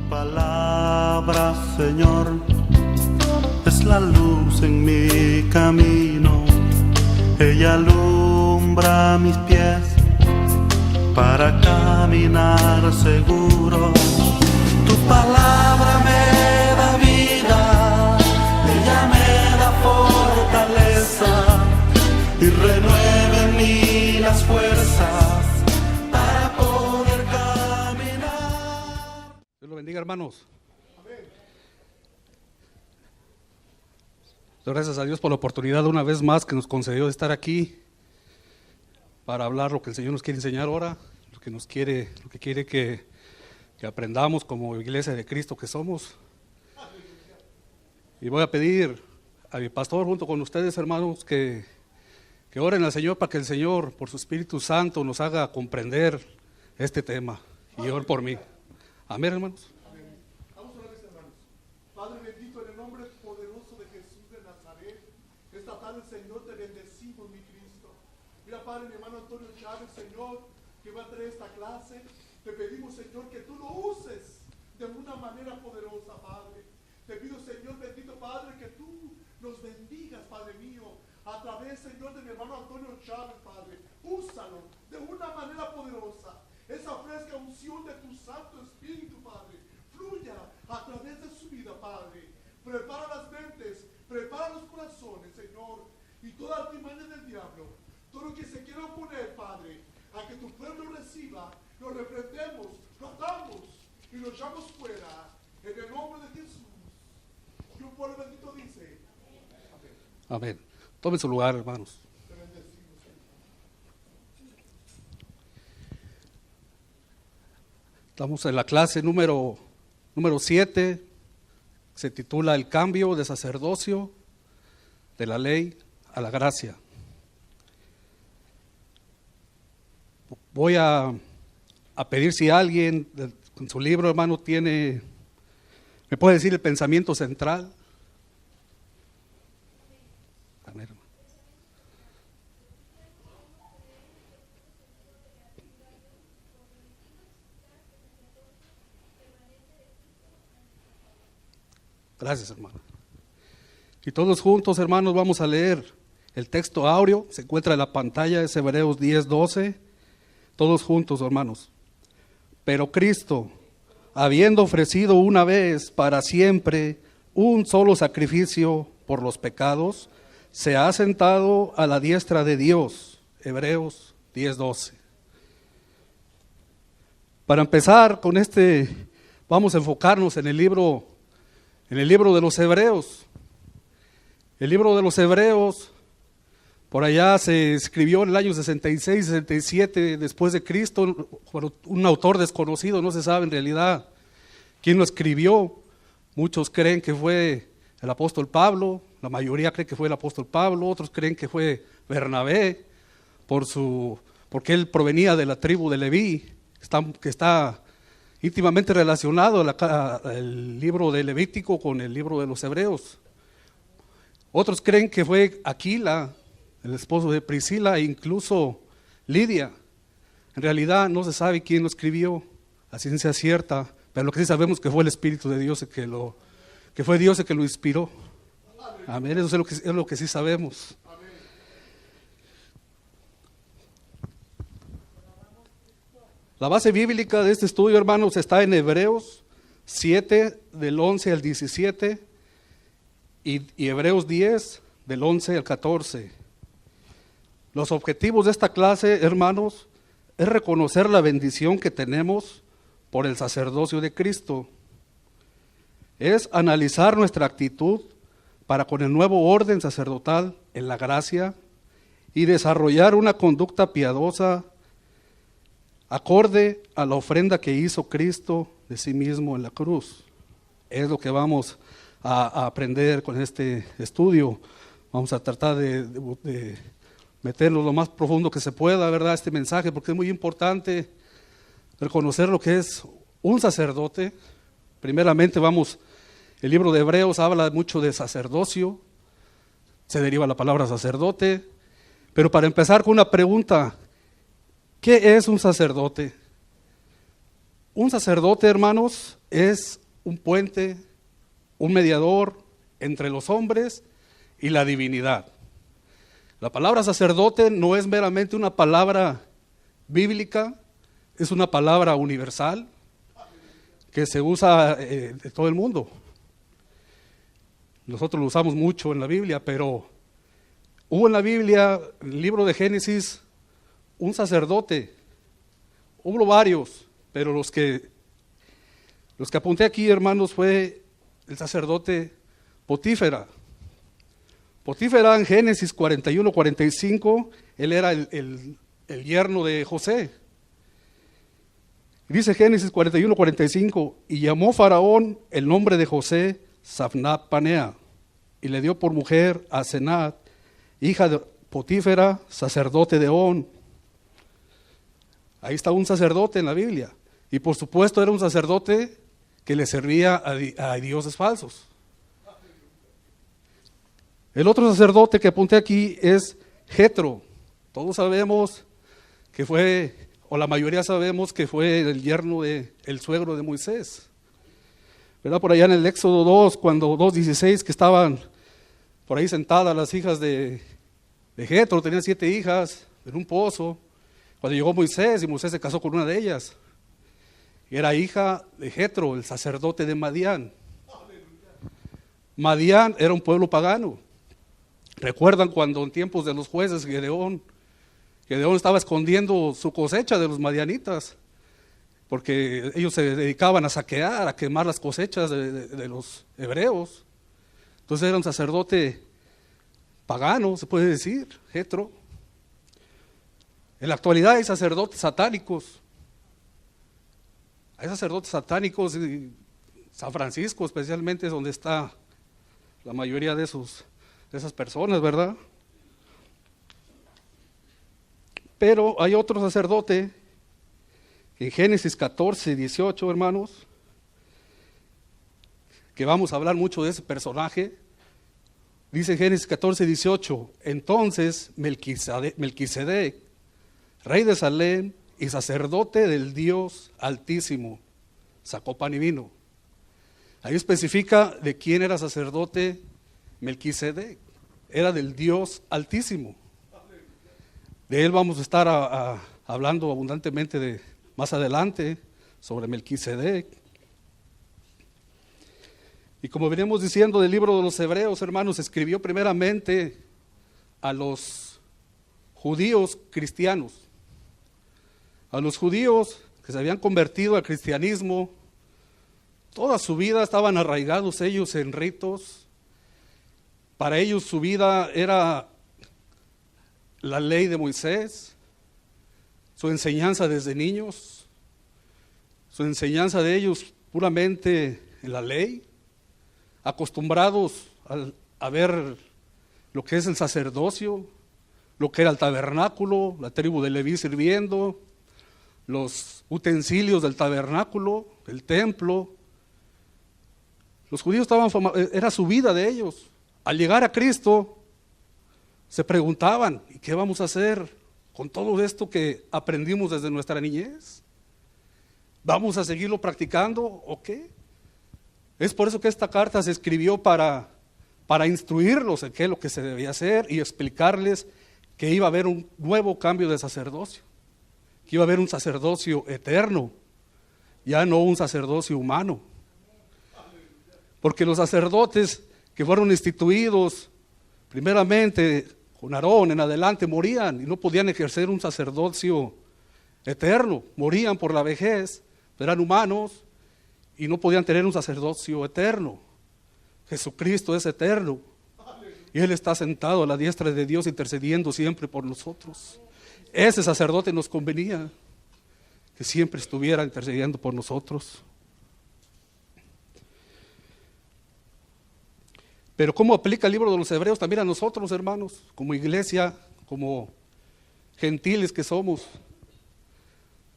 palabra, Señor, es la luz en mi camino. Ella alumbra mis pies para caminar seguro. Tu palabra me da vida, ella me da fortaleza y renueva en mí las fuerzas para poder caminar. Dios lo bendiga, hermanos. Gracias a Dios por la oportunidad una vez más que nos concedió de estar aquí para hablar lo que el Señor nos quiere enseñar ahora, lo que quiere que aprendamos como iglesia de Cristo que somos. Y voy a pedir a mi pastor junto con ustedes, hermanos, que oren al Señor para que el Señor, por su Espíritu Santo, nos haga comprender este tema. Y oren por mí. Amén, hermanos. Vamos a orar, hermanos. Padre bendito, en el nombre poderoso de Jesús de Nazaret, esta tarde, Señor, te bendecimos, mi Cristo. Mira, Padre, mi hermano Antonio Chávez, Señor, que va a traer esta clase, te pedimos, Señor, que tú lo uses de una manera poderosa, Padre. Te pido, Señor, bendito Padre, que tú nos bendigas, Padre mío, a través, Señor, de mi hermano Antonio Chávez, Padre. Úsalo de una manera poderosa. Esa fresca unción de tu Santo Espíritu, Padre, fluya a través de su vida, Padre. Prepara las mentes, prepara los corazones, Señor, y toda artimaña del diablo, todo lo que se quiera oponer, Padre, a que tu pueblo reciba, lo reprendemos, lo atamos y lo echamos fuera, en el nombre de Jesús. Y un pueblo bendito dice, amén. Amén. Tomen su lugar, hermanos. Te bendecimos, Señor. Estamos en la clase número 7, se titula El cambio de sacerdocio de la ley a la gracia. Voy a pedir si alguien en su libro, hermano, me puede decir el pensamiento central. Amén, hermano. Gracias, hermano. Y todos juntos, hermanos, vamos a leer el texto áureo, se encuentra en la pantalla, es Hebreos 10:12. Todos juntos, hermanos. Pero Cristo, habiendo ofrecido una vez para siempre un solo sacrificio por los pecados, se ha sentado a la diestra de Dios. Hebreos 10:12. Para empezar con vamos a enfocarnos en el libro de los Hebreos. El libro de los Hebreos, por allá se escribió en el año 66, 67 después de Cristo, por un autor desconocido, no se sabe en realidad quién lo escribió. Muchos creen que fue el apóstol Pablo, la mayoría cree que fue el apóstol Pablo, otros creen que fue Bernabé, porque él provenía de la tribu de Leví, que está íntimamente relacionado el libro de Levítico con el libro de los Hebreos. Otros creen que fue Aquila, el esposo de Priscila, e incluso Lidia. En realidad no se sabe quién lo escribió a ciencia cierta, pero lo que sí sabemos que fue el Espíritu de Dios que fue Dios el que lo inspiró. Amén, eso es lo que sí sabemos. La base bíblica de este estudio, hermanos, está en Hebreos 7, del 11 al 17, y Hebreos 10, del 11 al 14. Los objetivos de esta clase, hermanos, es reconocer la bendición que tenemos por el sacerdocio de Cristo. Es analizar nuestra actitud para con el nuevo orden sacerdotal en la gracia y desarrollar una conducta piadosa acorde a la ofrenda que hizo Cristo de sí mismo en la cruz. Es lo que vamos a aprender con este estudio. Vamos a tratar de meterlo lo más profundo que se pueda, ¿verdad? Este mensaje, porque es muy importante reconocer lo que es un sacerdote. Primeramente el libro de Hebreos habla mucho de sacerdocio, se deriva la palabra sacerdote, pero para empezar con una pregunta, ¿qué es un sacerdote? Un sacerdote, hermanos, es un puente, un mediador entre los hombres y la divinidad. La palabra sacerdote no es meramente una palabra bíblica, es una palabra universal que se usa de todo el mundo. Nosotros lo usamos mucho en la Biblia, pero hubo en la Biblia, en el libro de Génesis, un sacerdote. Hubo varios, pero los que apunté aquí, hermanos, fue el sacerdote Potífera. Potífera en Génesis 41-45, él era el yerno de José. Dice Génesis 41-45, y llamó Faraón el nombre de José Safnat Panea, y le dio por mujer a Senat, hija de Potífera, sacerdote de On. Ahí está un sacerdote en la Biblia, y por supuesto era un sacerdote que le servía a dioses falsos. El otro sacerdote que apunté aquí es Jetro. Todos sabemos que fue, o la mayoría sabemos que fue el yerno el suegro de Moisés. ¿Verdad? Por allá en el Éxodo 2, cuando 2:16, que estaban por ahí sentadas las hijas de Jetro, tenían 7 hijas en un pozo. Cuando llegó Moisés, y Moisés se casó con una de ellas, y era hija de Jetro, el sacerdote de Madián. Madián era un pueblo pagano. ¿Recuerdan cuando en tiempos de los jueces Gedeón estaba escondiendo su cosecha de los madianitas? Porque ellos se dedicaban a saquear, a quemar las cosechas de los hebreos. Entonces era un sacerdote pagano, se puede decir, Jetro. En la actualidad hay sacerdotes satánicos. Hay sacerdotes satánicos, y San Francisco especialmente es donde está la mayoría de esas personas, ¿verdad? Pero hay otro sacerdote, en Génesis 14-18, hermanos, que vamos a hablar mucho de ese personaje. Dice Génesis 14-18, entonces Melquisedec, rey de Salem y sacerdote del Dios Altísimo, sacó pan y vino. Ahí especifica de quién era sacerdote Melquisedec, era del Dios Altísimo. De él vamos a estar hablando abundantemente más adelante sobre Melquisedec. Y como venimos diciendo del libro de los Hebreos, hermanos, escribió primeramente a los judíos cristianos, a los judíos que se habían convertido al cristianismo. Toda su vida estaban arraigados ellos en ritos. Para ellos su vida era la ley de Moisés, su enseñanza desde niños, su enseñanza de ellos puramente en la ley, acostumbrados a ver lo que es el sacerdocio, lo que era el tabernáculo, la tribu de Leví sirviendo, los utensilios del tabernáculo, el templo. Los judíos era su vida de ellos. Al llegar a Cristo, se preguntaban, ¿y qué vamos a hacer con todo esto que aprendimos desde nuestra niñez? ¿Vamos a seguirlo practicando o qué? Es por eso que esta carta se escribió para instruirlos en qué es lo que se debía hacer y explicarles que iba a haber un nuevo cambio de sacerdocio, que iba a haber un sacerdocio eterno, ya no un sacerdocio humano. Porque los sacerdotes que fueron instituidos primeramente con Aarón en adelante morían y no podían ejercer un sacerdocio eterno, morían por la vejez, eran humanos y no podían tener un sacerdocio eterno. Jesucristo es eterno y Él está sentado a la diestra de Dios intercediendo siempre por nosotros. Ese sacerdote nos convenía que siempre estuviera intercediendo por nosotros. Pero ¿cómo aplica el libro de los Hebreos también a nosotros, hermanos? Como iglesia, como gentiles que somos.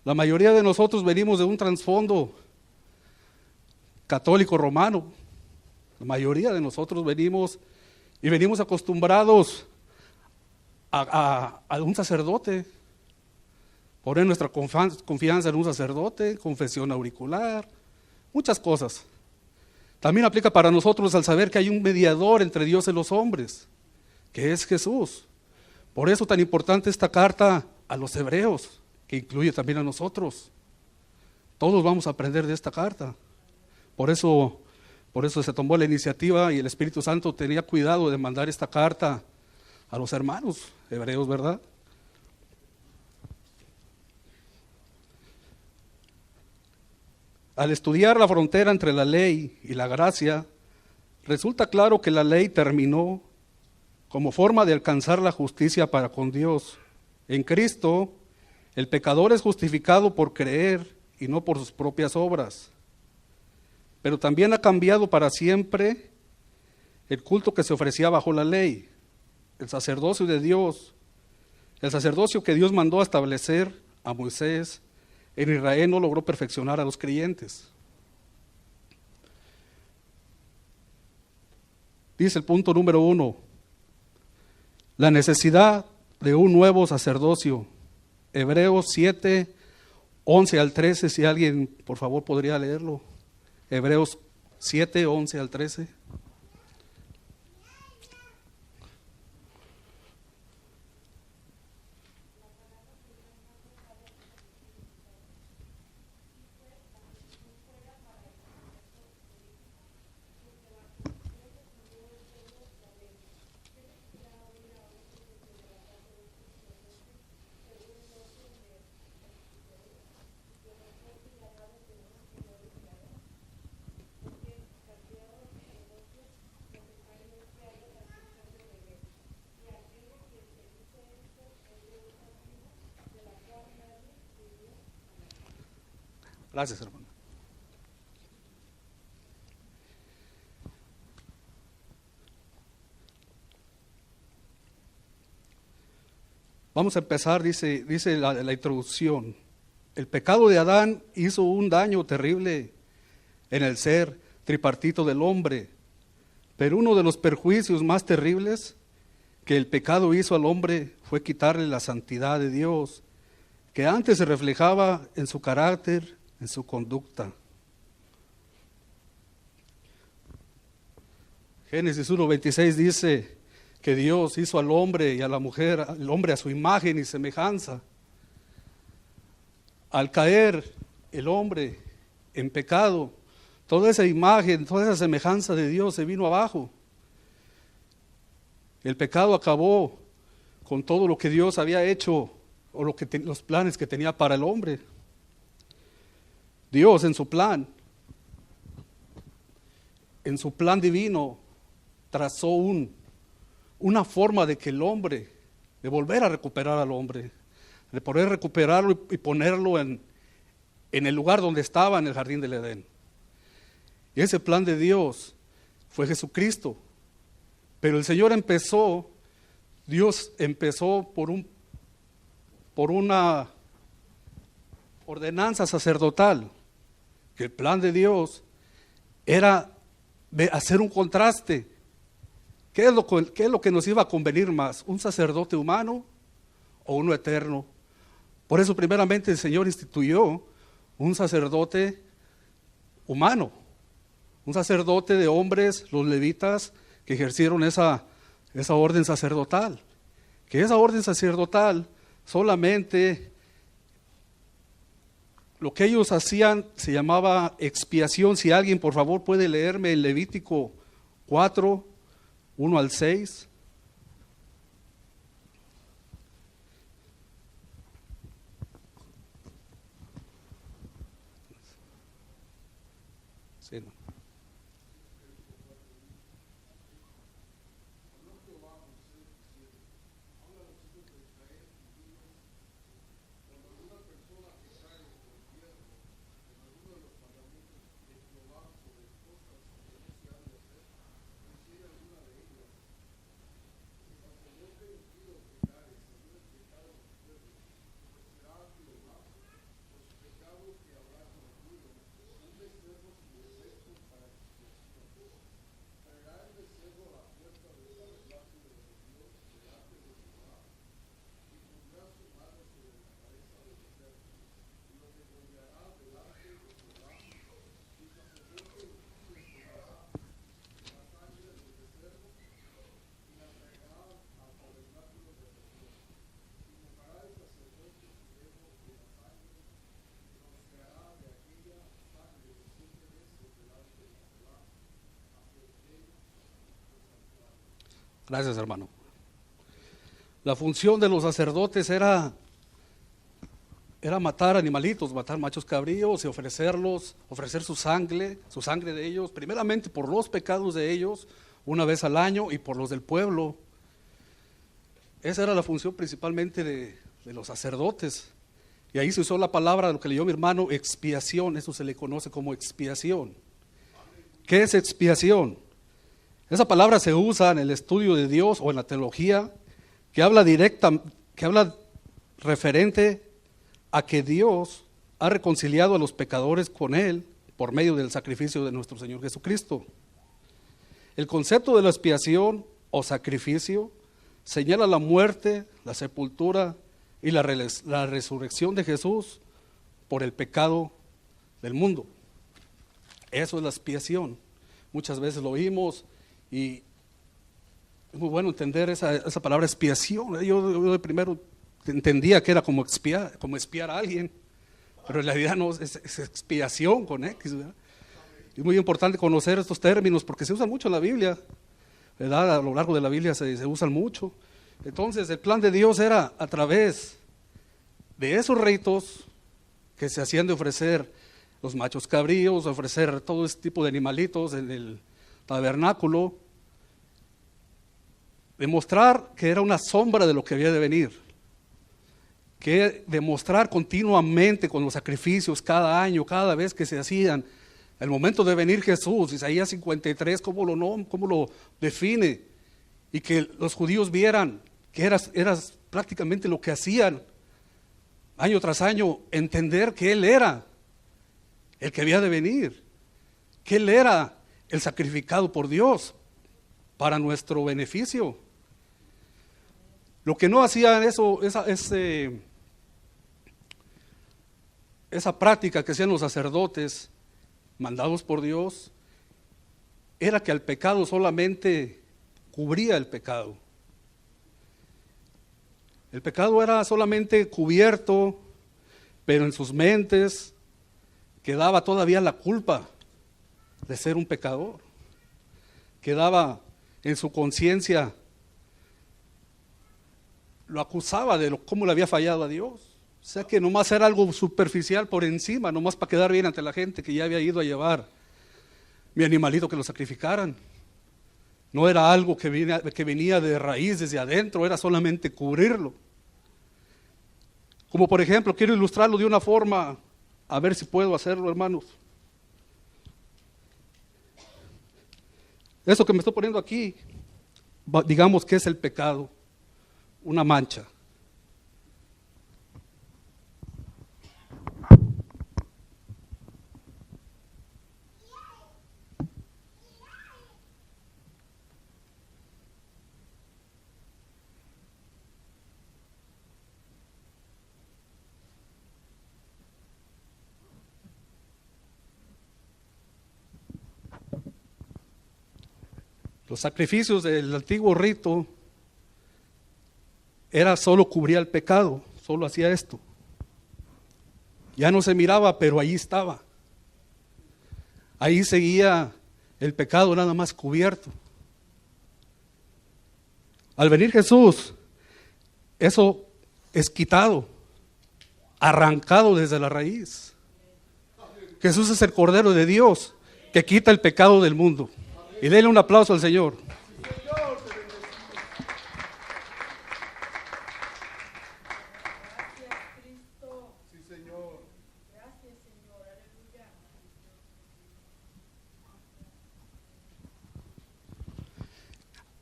La mayoría de nosotros venimos de un trasfondo católico romano. La mayoría de nosotros venimos acostumbrados a un sacerdote. Poner nuestra confianza en un sacerdote, confesión auricular, muchas cosas. También aplica para nosotros al saber que hay un mediador entre Dios y los hombres, que es Jesús. Por eso tan importante esta carta a los hebreos, que incluye también a nosotros. Todos vamos a aprender de esta carta. Por eso se tomó la iniciativa y el Espíritu Santo tenía cuidado de mandar esta carta a los hermanos hebreos, ¿verdad? Al estudiar la frontera entre la ley y la gracia, resulta claro que la ley terminó como forma de alcanzar la justicia para con Dios. En Cristo, el pecador es justificado por creer y no por sus propias obras. Pero también ha cambiado para siempre el culto que se ofrecía bajo la ley, el sacerdocio de Dios, el sacerdocio que Dios mandó a establecer a Moisés. En Israel no logró perfeccionar a los creyentes. Dice el punto número 1, la necesidad de un nuevo sacerdocio. Hebreos 7, 11 al 13, si alguien por favor podría leerlo. Hebreos 7, 11 al 13. Gracias, hermano. Vamos a empezar, dice la introducción. El pecado de Adán hizo un daño terrible en el ser tripartito del hombre, pero uno de los perjuicios más terribles que el pecado hizo al hombre fue quitarle la santidad de Dios, que antes se reflejaba en su carácter, en su conducta. Génesis 1:26 dice que Dios hizo al hombre y a la mujer, al hombre a su imagen y semejanza. Al caer el hombre en pecado, toda esa imagen, toda esa semejanza de Dios se vino abajo. El pecado acabó con todo lo que Dios había hecho o los planes que tenía para el hombre. Dios en su plan divino, trazó una forma de que el hombre, de volver a recuperar al hombre, de poder recuperarlo y ponerlo en el lugar donde estaba, en el jardín del Edén. Y ese plan de Dios fue Jesucristo. Pero el Señor Dios empezó por una ordenanza sacerdotal, que el plan de Dios era hacer un contraste. ¿Qué es lo que nos iba a convenir más? ¿Un sacerdote humano o uno eterno? Por eso primeramente el Señor instituyó un sacerdote humano, un sacerdote de hombres, los levitas, que ejercieron esa orden sacerdotal. Que esa orden sacerdotal solamente lo que ellos hacían se llamaba expiación. Si alguien por favor puede leerme el Levítico 4, 1 al 6. Sí, no. Gracias, hermano. La función de los sacerdotes era matar animalitos, matar machos cabríos y ofrecer su sangre de ellos, primeramente por los pecados de ellos, una vez al año, y por los del pueblo. Esa era la función principalmente de los sacerdotes. Y ahí se usó la palabra, lo que leyó mi hermano, expiación. Eso se le conoce como expiación. ¿Qué es expiación? Esa palabra se usa en el estudio de Dios o en la teología, que habla referente a que Dios ha reconciliado a los pecadores con Él por medio del sacrificio de nuestro Señor Jesucristo. El concepto de la expiación o sacrificio señala la muerte, la sepultura y la resurrección de Jesús por el pecado del mundo. Eso es la expiación. Muchas veces lo oímos y es muy bueno entender esa palabra expiación. Yo de primero entendía que era como expiar a alguien, pero en realidad no, es expiación con X, ¿verdad? Es muy importante conocer estos términos porque se usan mucho en la Biblia, ¿verdad? A lo largo de la Biblia se usan mucho. Entonces el plan de Dios era a través de esos ritos que se hacían de ofrecer los machos cabríos, ofrecer todo este tipo de animalitos en el tabernáculo, demostrar que era una sombra de lo que había de venir, que demostrar continuamente con los sacrificios cada año, cada vez que se hacían, el momento de venir Jesús. Isaías 53, ¿cómo lo define? Y que los judíos vieran que era prácticamente lo que hacían año tras año, entender que Él era el que había de venir, que Él era el sacrificado por Dios para nuestro beneficio. Lo que no hacían esa práctica que hacían los sacerdotes mandados por Dios, era que el pecado solamente cubría el pecado. El pecado era solamente cubierto, pero en sus mentes quedaba todavía la culpa de ser un pecador. Quedaba en su conciencia, lo acusaba de cómo le había fallado a Dios. O sea que nomás era algo superficial por encima, nomás para quedar bien ante la gente, que ya había ido a llevar mi animalito que lo sacrificaran. No era algo que venía de raíz desde adentro, era solamente cubrirlo. Como por ejemplo, quiero ilustrarlo de una forma, a ver si puedo hacerlo, hermanos. Eso que me estoy poniendo aquí, digamos que es el pecado, una mancha. Los sacrificios del antiguo rito era solo cubría el pecado, solo hacía esto. Ya no se miraba, pero ahí estaba. Ahí seguía el pecado nada más cubierto. Al venir Jesús, eso es quitado, arrancado desde la raíz. Jesús es el Cordero de Dios que quita el pecado del mundo. Y denle un aplauso al Señor.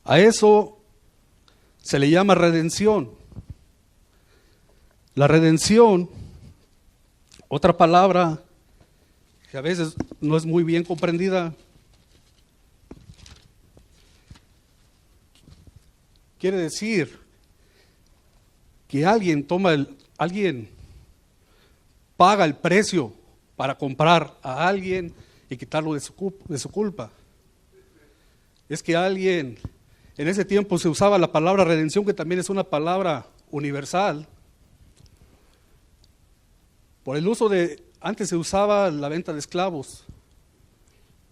A eso se le llama redención. La redención, otra palabra que a veces no es muy bien comprendida, quiere decir que alguien paga el precio para comprar a alguien y quitarlo de su culpa. Es que alguien, en ese tiempo se usaba la palabra redención, que también es una palabra universal. Por el uso antes se usaba la venta de esclavos.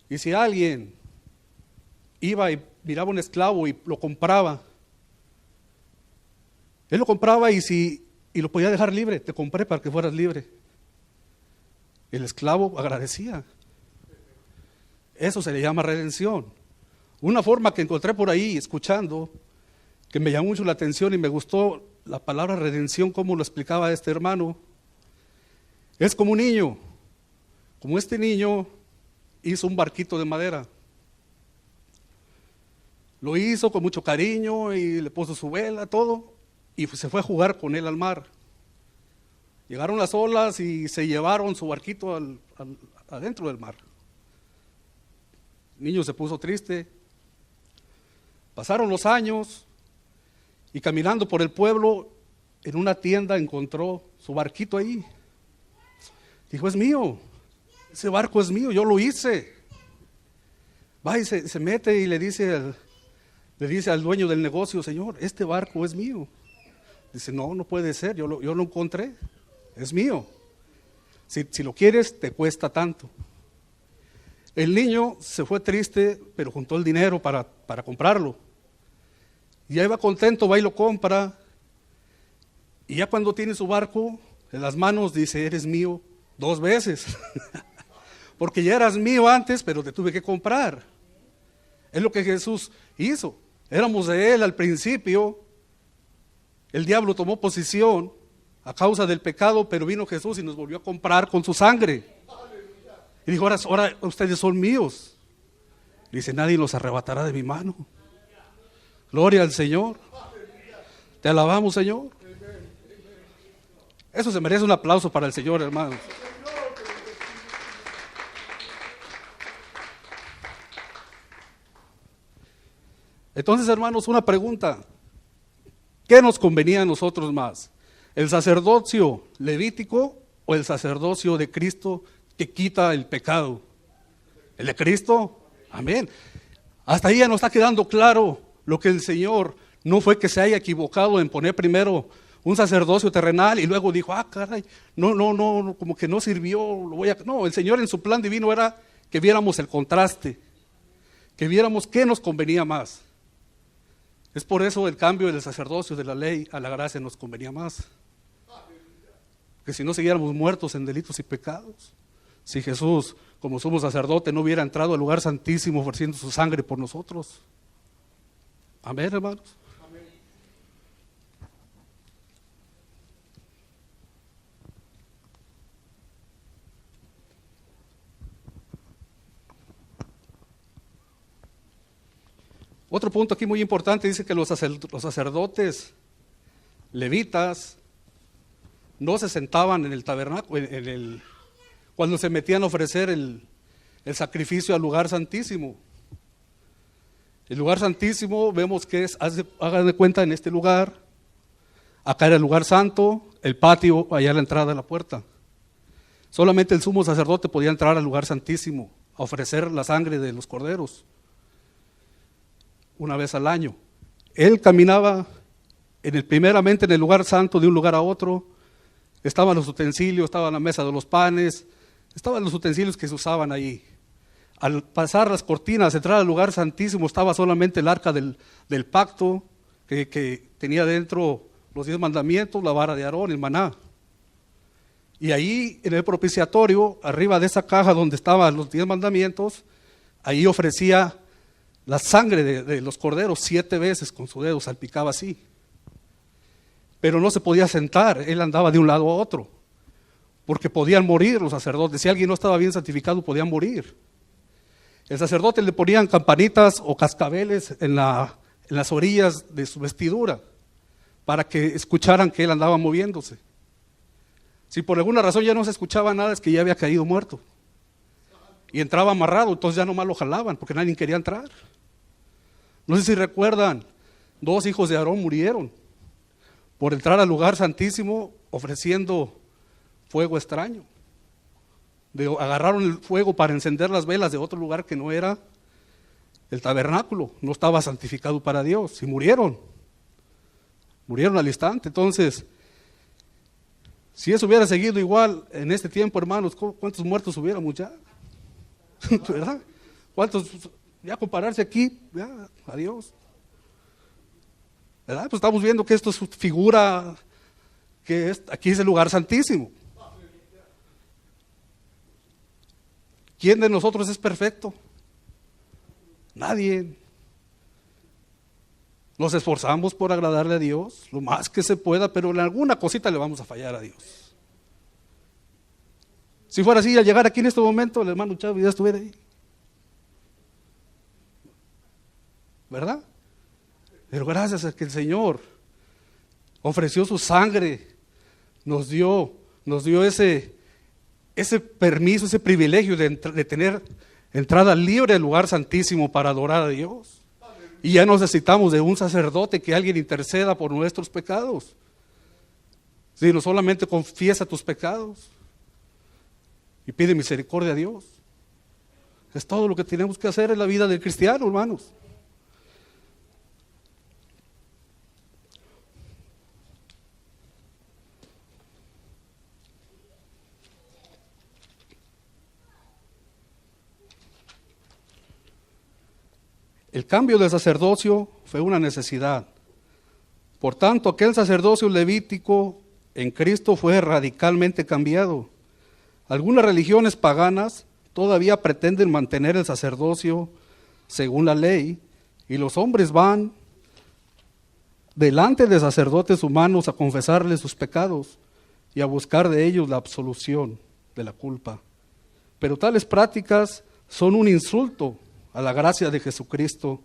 Y si alguien iba y miraba un esclavo y lo compraba. Él lo compraba y lo podía dejar libre. Te compré para que fueras libre. El esclavo agradecía. Eso se le llama redención. Una forma que encontré por ahí escuchando, que me llamó mucho la atención y me gustó la palabra redención, como lo explicaba este hermano, es como un niño. Como este niño hizo un barquito de madera. Lo hizo con mucho cariño y le puso su vela, todo, y se fue a jugar con él al mar. Llegaron las olas y se llevaron su barquito adentro del mar. El niño se puso triste. Pasaron los años y caminando por el pueblo, en una tienda encontró su barquito ahí. Dijo, es mío, ese barco es mío, yo lo hice. Va y se mete y le dice al dueño del negocio, señor, este barco es mío. Dice, no puede ser, yo lo encontré, es mío. Si lo quieres, te cuesta tanto. El niño se fue triste, pero juntó el dinero para comprarlo. Y ahí va contento, va y lo compra. Y ya cuando tiene su barco en las manos, dice, eres mío 2 veces. Porque ya eras mío antes, pero te tuve que comprar. Es lo que Jesús hizo. Éramos de Él al principio. El diablo tomó posición a causa del pecado, pero vino Jesús y nos volvió a comprar con su sangre. Y dijo, ahora ustedes son míos. Dice, nadie los arrebatará de mi mano. Gloria al Señor. Te alabamos, Señor. Eso se merece un aplauso para el Señor, hermanos. Entonces, hermanos, una pregunta. ¿Qué nos convenía a nosotros más? ¿El sacerdocio levítico o el sacerdocio de Cristo que quita el pecado? ¿El de Cristo? Amén. Hasta ahí ya nos está quedando claro lo que el Señor no fue que se haya equivocado en poner primero un sacerdocio terrenal y luego dijo, caray, no, como que no sirvió, No, el Señor en su plan divino era que viéramos el contraste, que viéramos qué nos convenía más. Es por eso el cambio del sacerdocio de la ley a la gracia nos convenía más. Que si no siguiéramos muertos en delitos y pecados, si Jesús, como sumo sacerdote, no hubiera entrado al lugar santísimo ofreciendo su sangre por nosotros. Amén, hermanos. Amén. Otro punto aquí muy importante, dice que los sacerdotes levitas no se sentaban en el tabernáculo, cuando se metían a ofrecer el sacrificio al lugar santísimo. El lugar santísimo vemos que hagan de cuenta en este lugar, acá era el lugar santo, el patio, allá a la entrada de la puerta. Solamente el sumo sacerdote podía entrar al lugar santísimo a ofrecer la sangre de los corderos una vez al año. Él caminaba primeramente en el lugar santo de un lugar a otro, estaban los utensilios, estaba la mesa de los panes, estaban los utensilios que se usaban ahí. Al pasar las cortinas, entrar al lugar santísimo, estaba solamente el arca del pacto, que tenía dentro los 10 mandamientos, la vara de Aarón, el maná. Y ahí en el propiciatorio, arriba de esa caja donde estaban los 10 mandamientos, ahí ofrecía la sangre de los corderos 7 veces con su dedo, salpicaba así. Pero no se podía sentar, él andaba de un lado a otro, porque podían morir los sacerdotes. Si alguien no estaba bien santificado, podían morir. El sacerdote le ponían campanitas o cascabeles en las orillas de su vestidura para que escucharan que él andaba moviéndose. Si por alguna razón ya no se escuchaba nada, es que ya había caído muerto. Y entraba amarrado, entonces ya nomás lo jalaban porque nadie quería entrar. No sé si recuerdan, 2 hijos de Aarón murieron por entrar al lugar santísimo ofreciendo fuego extraño. Agarraron el fuego para encender las velas de otro lugar que no era el tabernáculo, no estaba santificado para Dios, y murieron al instante. Entonces, si eso hubiera seguido igual en este tiempo, hermanos, ¿cuántos muertos hubiéramos ya? ¿Verdad? ¿Cuántos Ya compararse aquí, ya, adiós. ¿Verdad? Pues estamos viendo que esto es figura, aquí es el lugar santísimo. ¿Quién de nosotros es perfecto? Nadie. Nos esforzamos por agradarle a Dios lo más que se pueda, pero en alguna cosita le vamos a fallar a Dios. Si fuera así, al llegar aquí en este momento, el hermano Chávez ya estuviera ahí. ¿Verdad? Pero gracias a que el Señor ofreció su sangre, nos dio ese permiso, ese privilegio de tener entrada libre al lugar santísimo para adorar a Dios. Y ya no necesitamos de un sacerdote que alguien interceda por nuestros pecados, sino solamente confiesa tus pecados y pide misericordia a Dios. Es todo lo que tenemos que hacer en la vida del cristiano, hermanos. El cambio del sacerdocio fue una necesidad. Por tanto, aquel sacerdocio levítico en Cristo fue radicalmente cambiado. Algunas religiones paganas todavía pretenden mantener el sacerdocio según la ley, y los hombres van delante de sacerdotes humanos a confesarles sus pecados y a buscar de ellos la absolución de la culpa. Pero tales prácticas son un insulto a la gracia de Jesucristo.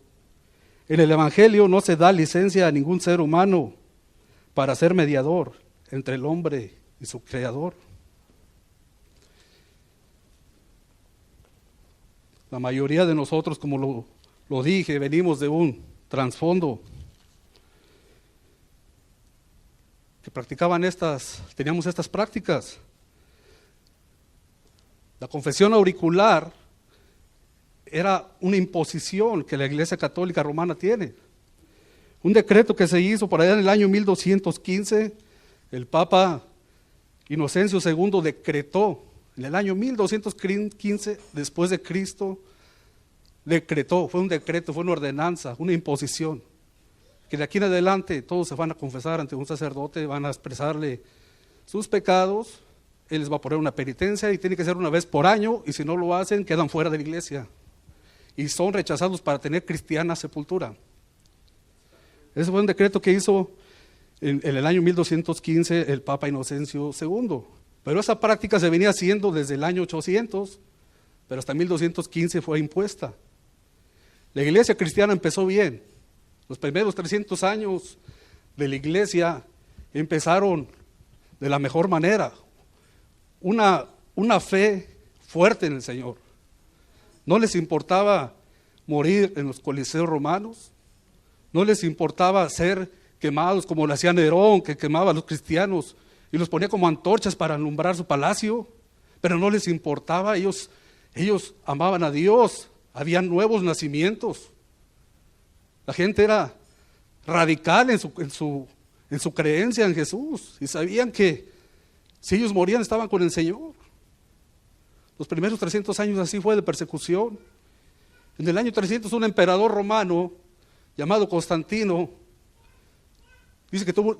En el Evangelio no se da licencia a ningún ser humano para ser mediador entre el hombre y su Creador. La mayoría de nosotros, como lo dije, venimos de un trasfondo que teníamos estas prácticas. La confesión auricular era una imposición que la Iglesia Católica Romana tiene. Un decreto que se hizo por allá en el año 1215, el Papa Inocencio II decretó, en el año 1215, después de Cristo, decretó, fue un decreto, fue una ordenanza, una imposición, que de aquí en adelante todos se van a confesar ante un sacerdote, van a expresarle sus pecados, él les va a poner una penitencia y tiene que ser una vez por año, y si no lo hacen, quedan fuera de la iglesia y son rechazados para tener cristiana sepultura. Ese fue un decreto que hizo en el año 1215 el Papa Inocencio II. Pero esa práctica se venía haciendo desde el año 800, pero hasta 1215 fue impuesta. La iglesia cristiana empezó bien. Los primeros 300 años de la iglesia empezaron de la mejor manera. Una fe fuerte en el Señor. No les importaba morir en los coliseos romanos, no les importaba ser quemados como lo hacía Nerón, que quemaba a los cristianos y los ponía como antorchas para alumbrar su palacio, pero no les importaba, ellos amaban a Dios, habían nuevos nacimientos. La gente era radical en su creencia en Jesús y sabían que si ellos morían estaban con el Señor. Los primeros 300 años así fue de persecución. En el año 300 un emperador romano llamado Constantino, dice que tuvo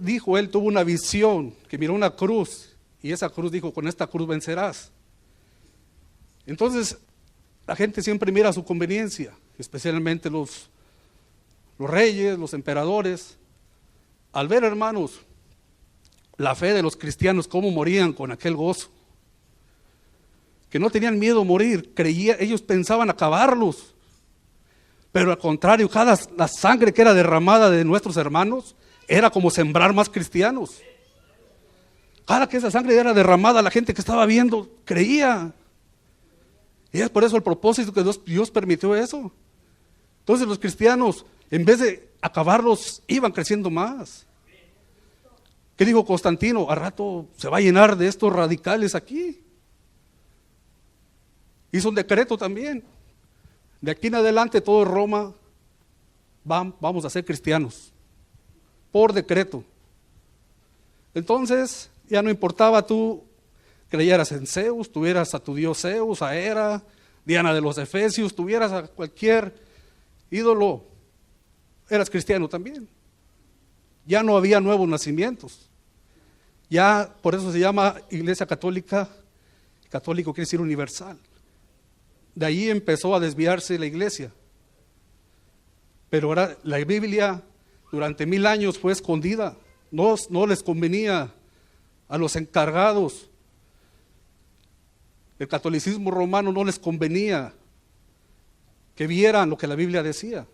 una visión, que miró una cruz, y esa cruz dijo, con esta cruz vencerás. Entonces, la gente siempre mira a su conveniencia, especialmente los reyes, los emperadores. Al ver, hermanos, la fe de los cristianos, cómo morían con aquel gozo, que no tenían miedo a morir, ellos pensaban acabarlos, pero al contrario, la sangre que era derramada de nuestros hermanos era como sembrar más cristianos. Cada que esa sangre era derramada, la gente que estaba viendo creía. Y es por eso el propósito que Dios permitió eso. Entonces los cristianos, en vez de acabarlos, iban creciendo más. ¿Qué dijo Constantino? A rato se va a llenar de estos radicales aquí. Hizo un decreto también. De aquí en adelante todo Roma vamos a ser cristianos. Por decreto. Entonces ya no importaba tú creyeras en Zeus, tuvieras a tu dios Zeus, a Hera, Diana de los Efesios, tuvieras a cualquier ídolo, eras cristiano también. Ya no había nuevos nacimientos. Ya por eso se llama Iglesia Católica. Católico quiere decir universal. De ahí empezó a desviarse la iglesia. Pero ahora la Biblia durante 1000 años fue escondida. No les convenía a los encargados. El catolicismo romano no les convenía que vieran lo que la Biblia decía.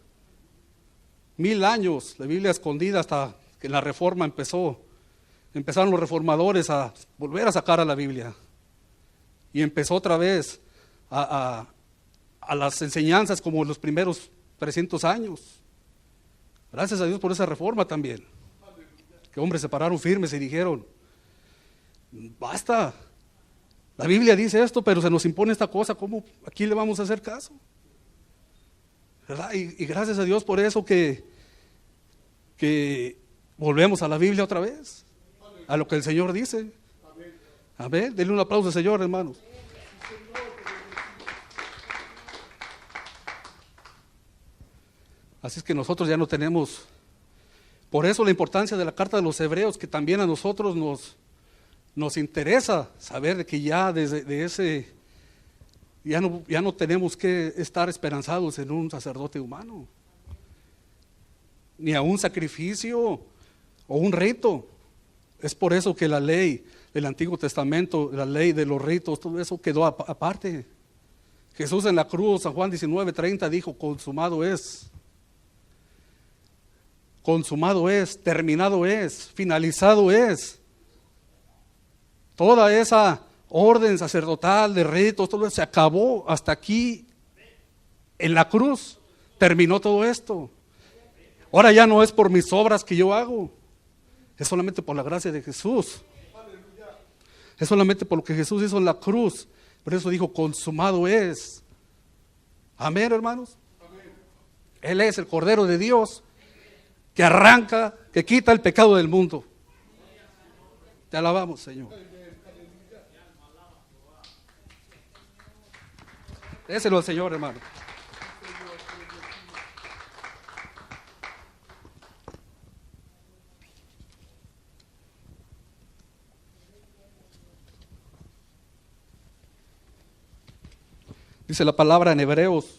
1000 años la Biblia escondida hasta que la Reforma empezaron los reformadores a volver a sacar a la Biblia. Y empezó otra vez a las enseñanzas como los primeros 300 años. Gracias a Dios por esa reforma también. Que hombres se pararon firmes y dijeron, basta, la Biblia dice esto, pero se nos impone esta cosa, ¿cómo aquí le vamos a hacer caso? ¿Verdad? Y gracias a Dios por eso que volvemos a la Biblia otra vez, a lo que el Señor dice. Amén. Denle un aplauso al Señor, hermanos. Así es que nosotros ya no tenemos, por eso la importancia de la carta de los Hebreos, que también a nosotros nos interesa saber de que ya desde ese, ya no tenemos que estar esperanzados en un sacerdote humano, ni a un sacrificio o un rito. Es por eso que la ley del Antiguo Testamento, la ley de los ritos, todo eso quedó aparte. Jesús en la cruz, San Juan 19:30 dijo, consumado es, terminado es, finalizado es. Toda esa orden sacerdotal de ritos, todo eso se acabó hasta aquí en la cruz, terminó todo esto. Ahora ya no es por mis obras que yo hago, es solamente por la gracia de Jesús. Es solamente por lo que Jesús hizo en la cruz. Por eso dijo, consumado es. Amén, hermanos. Él es el Cordero de Dios que arranca, que quita el pecado del mundo. Te alabamos, Señor. Déselo al Señor, hermano. Dice la palabra en Hebreos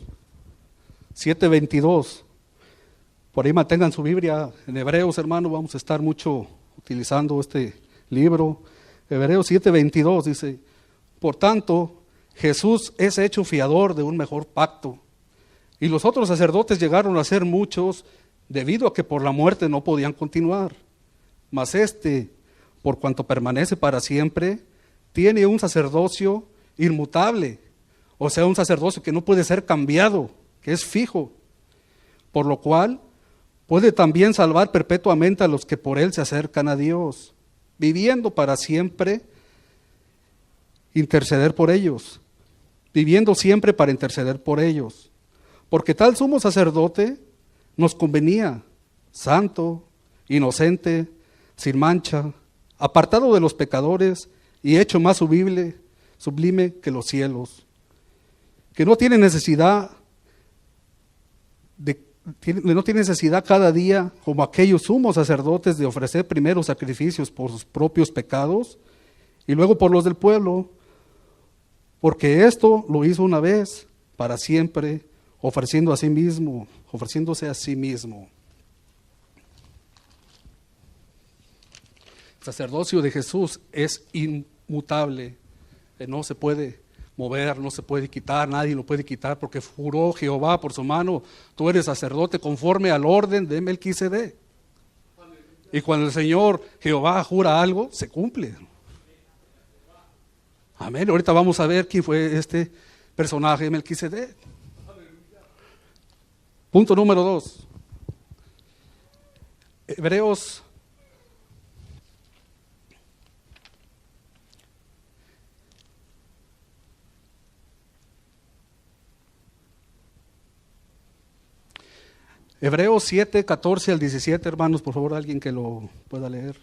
7:22. Por ahí mantengan su Biblia en Hebreos, hermano. Vamos a estar mucho utilizando este libro. Hebreos 7:22 dice, por tanto, Jesús es hecho fiador de un mejor pacto. Y los otros sacerdotes llegaron a ser muchos debido a que por la muerte no podían continuar. Mas este, por cuanto permanece para siempre, tiene un sacerdocio inmutable. O sea, un sacerdocio que no puede ser cambiado, que es fijo, por lo cual puede también salvar perpetuamente a los que por él se acercan a Dios, viviendo para siempre, interceder por ellos, viviendo siempre para interceder por ellos. Porque tal sumo sacerdote nos convenía, santo, inocente, sin mancha, apartado de los pecadores y hecho más sublime que los cielos, que no tiene necesidad cada día, como aquellos sumos sacerdotes, de ofrecer primero sacrificios por sus propios pecados y luego por los del pueblo, porque esto lo hizo una vez para siempre, ofreciéndose a sí mismo. El sacerdocio de Jesús es inmutable, no se puede mover, no se puede quitar, nadie lo puede quitar, porque juró Jehová por su mano, tú eres sacerdote conforme al orden de Melquisedec. Y cuando el Señor Jehová jura algo, se cumple. Amén. Ahorita vamos a ver quién fue este personaje de Melquisedec. Punto número 2. Hebreos 7, 14 al 17, hermanos, por favor, alguien que lo pueda leer.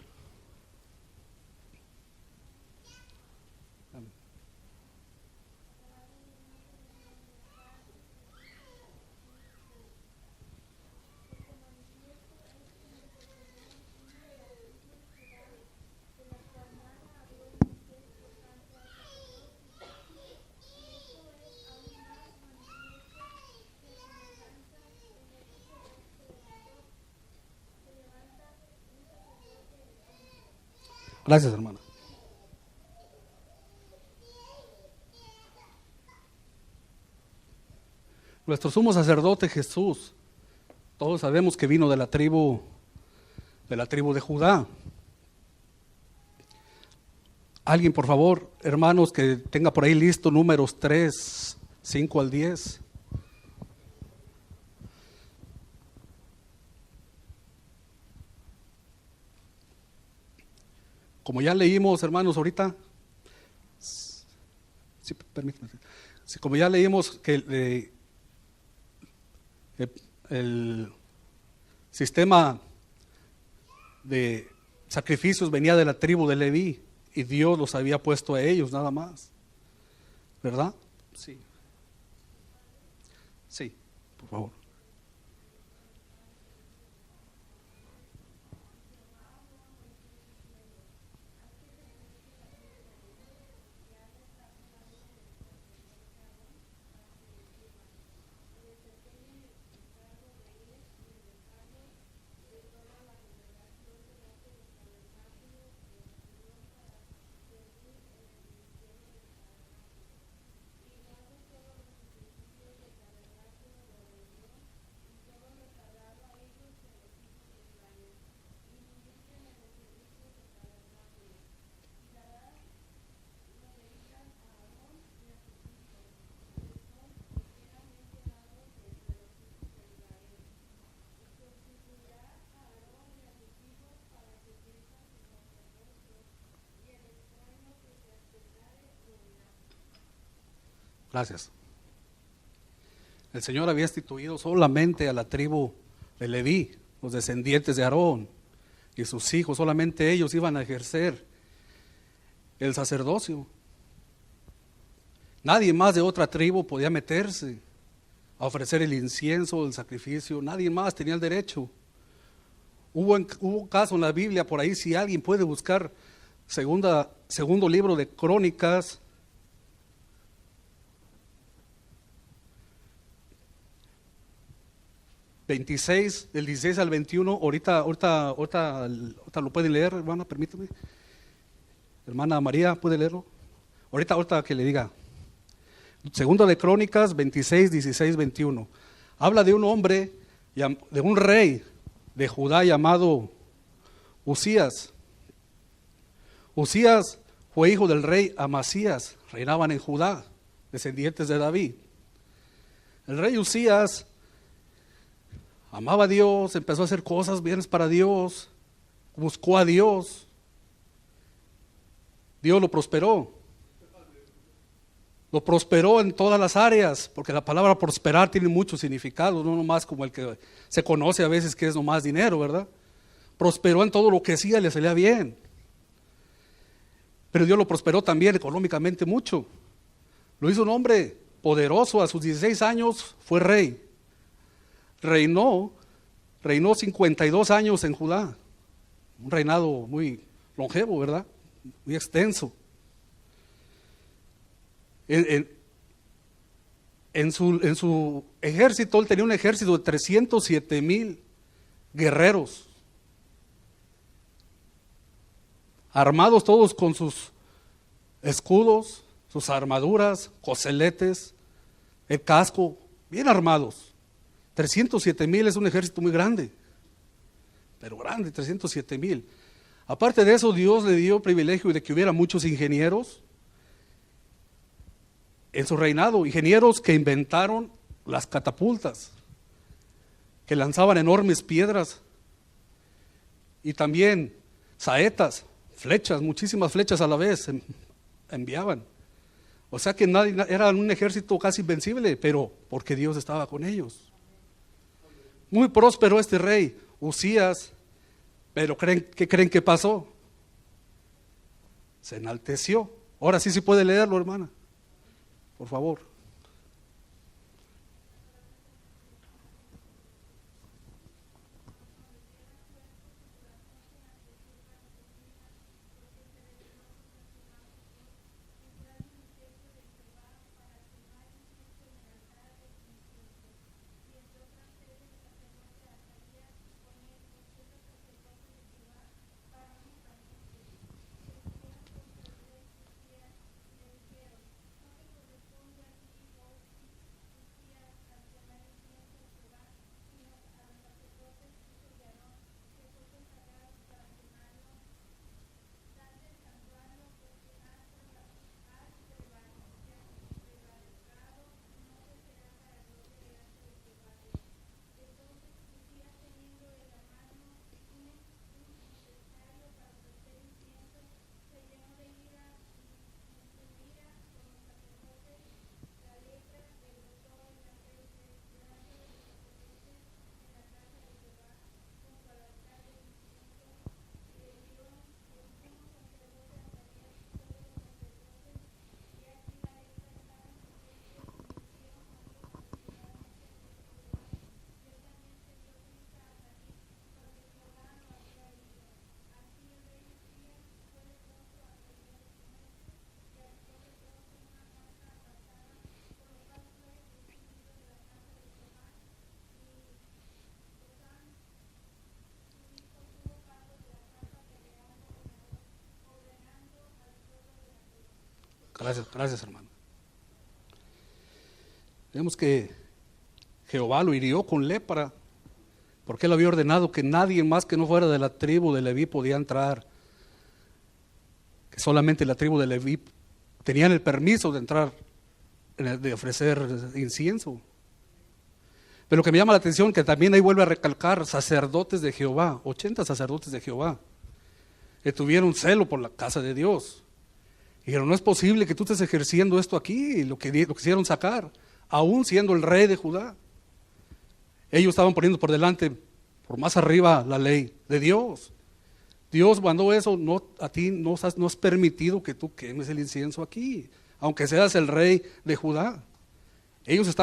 Gracias, hermana. Nuestro sumo sacerdote Jesús, todos sabemos que vino de la tribu de Judá. Alguien, por favor, hermanos, que tenga por ahí listo Números 3, 5 al 10. Como ya leímos, hermanos, ahorita, sí, permítanme. Sí, como ya leímos que el sistema de sacrificios venía de la tribu de Leví y Dios los había puesto a ellos nada más, ¿verdad? Sí. Sí, por favor. Gracias. El Señor había instituido solamente a la tribu de Leví, los descendientes de Aarón y sus hijos, solamente ellos iban a ejercer el sacerdocio. Nadie más de otra tribu podía meterse a ofrecer el incienso, el sacrificio, nadie más tenía el derecho. Hubo un caso en la Biblia, por ahí si alguien puede buscar segundo libro de Crónicas, ...26, del 16 al 21, ahorita lo pueden leer, hermana, permítame. Hermana María, ¿puede leerlo? Ahorita que le diga. Segundo de Crónicas, 26, 16, 21. Habla de un hombre, de un rey de Judá llamado Usías. Usías fue hijo del rey Amasías, reinaban en Judá, descendientes de David. El rey Usías amaba a Dios, empezó a hacer cosas bienes para Dios, buscó a Dios. Dios lo prosperó. Lo prosperó en todas las áreas, porque la palabra prosperar tiene muchos significados, no nomás como el que se conoce a veces que es nomás dinero, ¿verdad? Prosperó en todo lo que hacía, le salía bien. Pero Dios lo prosperó también económicamente mucho. Lo hizo un hombre poderoso, a sus 16 años fue rey. Reinó 52 años en Judá, un reinado muy longevo, ¿verdad? Muy extenso. En su ejército, él tenía un ejército de 307,000 guerreros, armados todos con sus escudos, sus armaduras, coseletes, el casco, bien armados. 307,000 es un ejército muy grande, pero grande, 307,000. Aparte de eso, Dios le dio el privilegio de que hubiera muchos ingenieros en su reinado, ingenieros que inventaron las catapultas, que lanzaban enormes piedras, y también saetas, flechas, muchísimas flechas a la vez enviaban. O sea que era un ejército casi invencible, pero porque Dios estaba con ellos. Muy próspero este rey, Usías, pero ¿qué creen que pasó? Se enalteció. Ahora sí puede leerlo, hermana, por favor. Gracias, hermano. Vemos que Jehová lo hirió con lepra, porque él había ordenado que nadie más que no fuera de la tribu de Leví podía entrar, que solamente la tribu de Leví tenían el permiso de entrar, de ofrecer incienso. Pero lo que me llama la atención, que también ahí vuelve a recalcar sacerdotes de Jehová, 80 sacerdotes de Jehová, que tuvieron celo por la casa de Dios. Y dijeron, no es posible que tú estés ejerciendo esto aquí, lo quisieron sacar, aún siendo el rey de Judá. Ellos estaban poniendo por delante, por más arriba, la ley de Dios. Dios mandó eso, no, a ti no has permitido que tú quemes el incienso aquí, aunque seas el rey de Judá. Ellos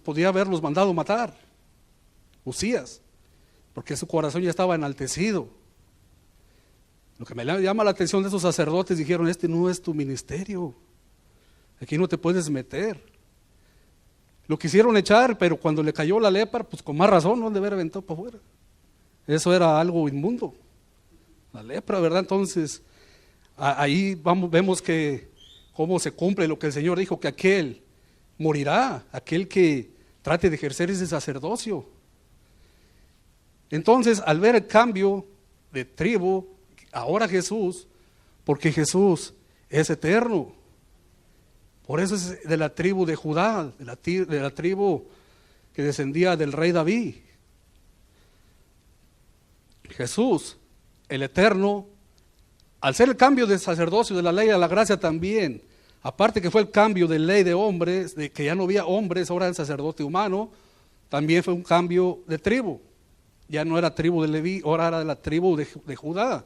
podía haberlos mandado matar, Usías, porque su corazón ya estaba enaltecido. Lo que me llama la atención de esos sacerdotes, dijeron, este no es tu ministerio, aquí no te puedes meter. Lo quisieron echar, pero cuando le cayó la lepra, pues con más razón no han de haber aventado para afuera. Eso era algo inmundo, la lepra, ¿verdad? Entonces, ahí vemos que cómo se cumple lo que el Señor dijo, que aquel morirá, aquel que trate de ejercer ese sacerdocio. Entonces, al ver el cambio de tribu, ahora Jesús, porque Jesús es eterno, por eso es de la tribu de Judá, de la tribu que descendía del rey David. Jesús, el eterno, al ser el cambio de sacerdocio de la ley a la gracia también, aparte que fue el cambio de ley de hombres, de que ya no había hombres, ahora el sacerdote humano, también fue un cambio de tribu. Ya no era tribu de Leví, ahora era de la tribu de Judá.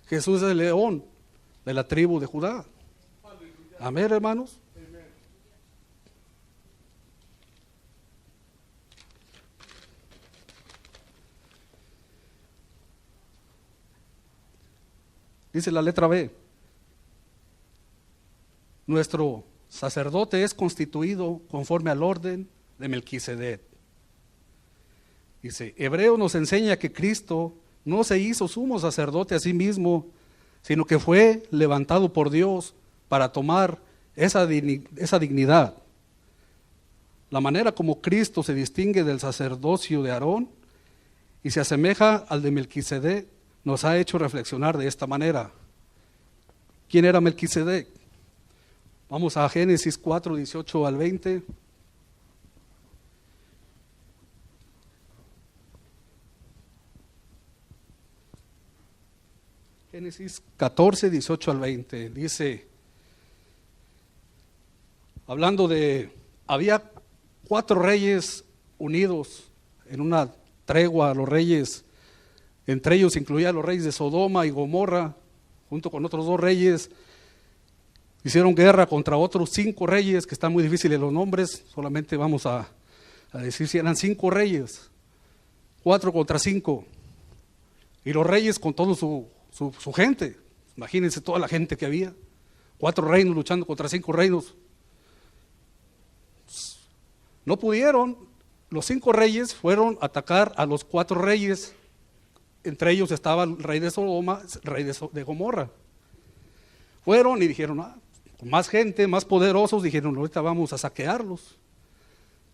Jesús es el león de la tribu de Judá. Amén, hermanos. Dice la letra B, nuestro sacerdote es constituido conforme al orden de Melquisedec. Dice, Hebreo nos enseña que Cristo no se hizo sumo sacerdote a sí mismo, sino que fue levantado por Dios para tomar esa dignidad. La manera como Cristo se distingue del sacerdocio de Aarón y se asemeja al de Melquisedec nos ha hecho reflexionar de esta manera. ¿Quién era Melquisedec? Vamos a Génesis 4, 18 al 20. Génesis 14, 18 al 20. Dice, hablando había 4 reyes unidos en una tregua, los reyes, entre ellos incluía a los reyes de Sodoma y Gomorra, junto con otros 2 reyes, hicieron guerra contra otros 5 reyes, que están muy difíciles los nombres, solamente vamos a decir si eran 5 reyes, 4 contra 5, y los reyes con toda su gente, imagínense toda la gente que había, 4 reinos luchando contra 5 reinos. No pudieron, los 5 reyes fueron a atacar a los 4 reyes. Entre ellos estaba el rey de Sodoma, el rey de Gomorra. Fueron y dijeron, con más gente, más poderosos, dijeron, ahorita vamos a saquearlos.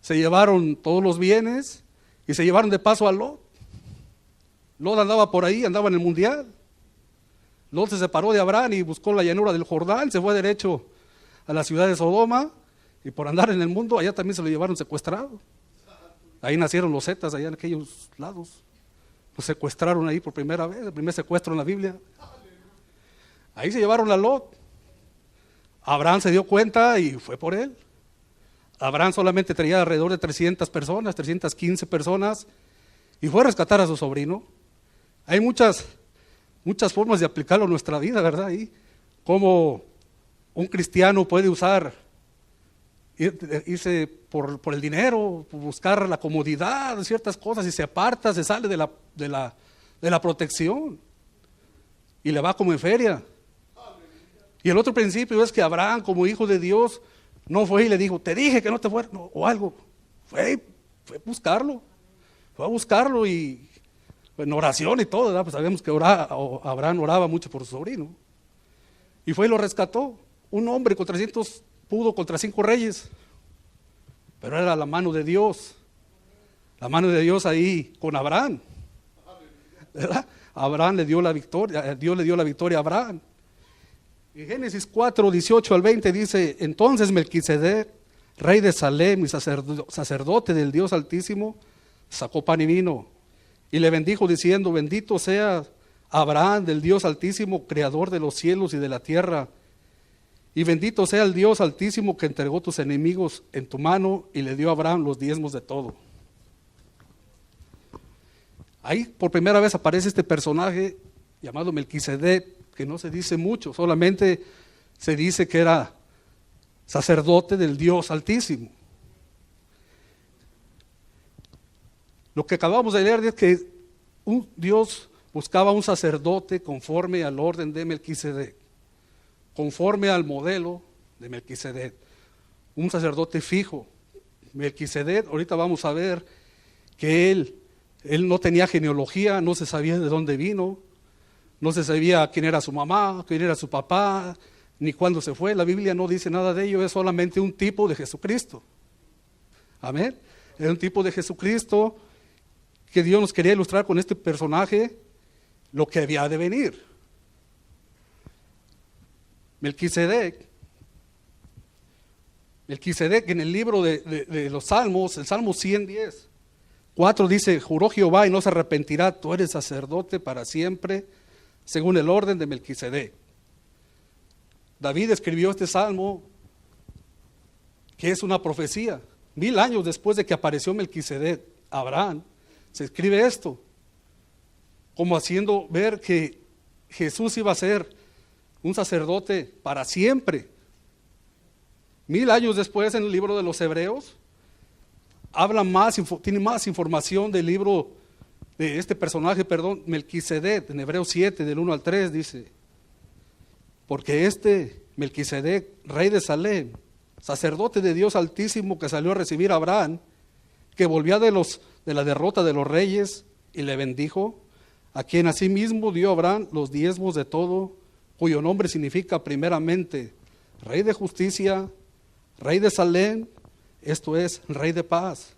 Se llevaron todos los bienes y se llevaron de paso a Lot. Lot andaba por ahí, andaba en el mundial. Lot se separó de Abraham y buscó la llanura del Jordán, se fue derecho a la ciudad de Sodoma y por andar en el mundo, allá también se lo llevaron secuestrado. Ahí nacieron los zetas, allá en aquellos lados. Los secuestraron ahí por primera vez, el primer secuestro en la Biblia. Ahí se llevaron a Lot. Abraham se dio cuenta y fue por él. Abraham solamente tenía alrededor de 300 personas, 315 personas, y fue a rescatar a su sobrino. Hay muchas formas de aplicarlo a nuestra vida, ¿verdad? Y cómo un cristiano puede irse por el dinero, por buscar la comodidad de ciertas cosas y se aparta, se sale de la protección y le va como en feria. Y el otro principio es que Abraham, como hijo de Dios, no fue y le dijo, te dije que no te fueras, o algo. Fue a buscarlo y en oración y todo, ¿verdad? Pues sabemos que Abraham oraba mucho por su sobrino. Y fue y lo rescató. Un hombre pudo contra 5 reyes. Pero era la mano de Dios. La mano de Dios ahí con Abraham. ¿Verdad? Abraham le dio la victoria, Dios le dio la victoria a Abraham. En Génesis 4, 18 al 20 dice: entonces Melquisedec, rey de Salem y sacerdote del Dios Altísimo, sacó pan y vino y le bendijo diciendo: bendito sea Abraham del Dios Altísimo, creador de los cielos y de la tierra, y bendito sea el Dios Altísimo que entregó tus enemigos en tu mano y le dio a Abraham los diezmos de todo. Ahí por primera vez aparece este personaje llamado Melquisedec, que no se dice mucho, solamente se dice que era sacerdote del Dios Altísimo. Lo que acabamos de leer es que Dios buscaba un sacerdote conforme al orden de Melquisedec, conforme al modelo de Melquisedec, un sacerdote fijo. Melquisedec, ahorita vamos a ver que él no tenía genealogía, no se sabía de dónde vino, no se sabía quién era su mamá, quién era su papá, ni cuándo se fue. La Biblia no dice nada de ello, es solamente un tipo de Jesucristo. Amén. Es un tipo de Jesucristo que Dios nos quería ilustrar con este personaje lo que había de venir. Melquisedec en el libro de los Salmos, el Salmo 110, 4 dice: juró Jehová y no se arrepentirá, tú eres sacerdote para siempre, según el orden de Melquisedec. David escribió este salmo, que es una profecía. 1000 años después de que apareció Melquisedec, Abraham, se escribe esto, como haciendo ver que Jesús iba a ser un sacerdote para siempre. 1000 años después, en el libro de los Hebreos, tiene más información del libro de este personaje, Melquisedec, en Hebreos 7, del 1 al 3, dice: porque Melquisedec, rey de Salem, sacerdote de Dios Altísimo, que salió a recibir a Abraham, que volvía de la derrota de los reyes, y le bendijo, a quien asimismo dio a Abraham los diezmos de todo, cuyo nombre significa primeramente Rey de Justicia, Rey de Salem, esto es, Rey de Paz,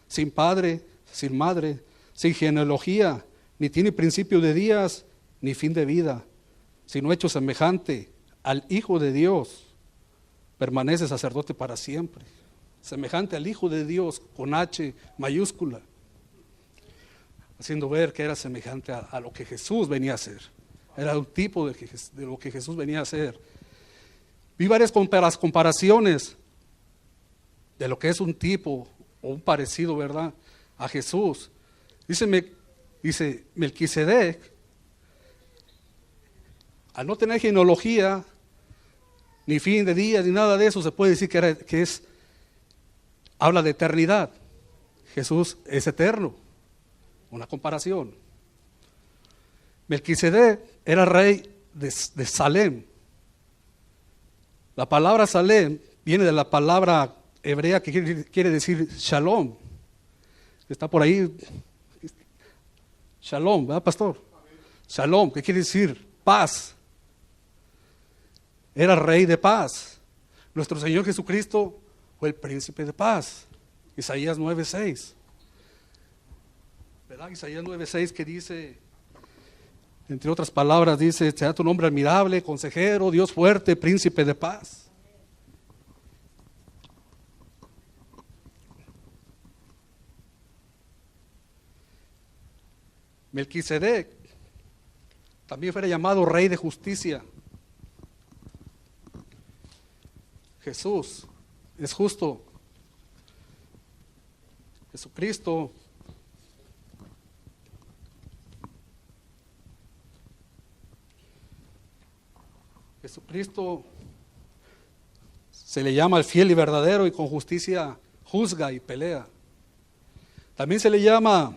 sin padre, sin madre, sin genealogía, ni tiene principio de días, ni fin de vida, sino hecho semejante al Hijo de Dios, permanece sacerdote para siempre. Semejante al Hijo de Dios, con H mayúscula, haciendo ver que era semejante a lo que Jesús venía a hacer. Era un tipo de lo que Jesús venía a hacer. Vi varias comparaciones de lo que es un tipo o un parecido, ¿verdad?, a Jesús. Dice Melquisedec, al no tener genealogía, ni fin de días, ni nada de eso, se puede decir habla de eternidad. Jesús es eterno. Una comparación. Melquisedec era rey de Salem. La palabra Salem viene de la palabra hebrea que quiere decir Shalom. Está por ahí. Shalom, ¿verdad, pastor? Shalom, que quiere decir paz. Era rey de paz. Nuestro Señor Jesucristo fue el príncipe de paz. Isaías 9:6. ¿Verdad? Isaías 9:6, que dice, entre otras palabras, dice: sea tu nombre admirable, consejero, Dios fuerte, príncipe de paz. Melquisedec también fue llamado rey de justicia. Jesús es justo. Jesucristo se le llama el fiel y verdadero, y con justicia juzga y pelea. También se le llama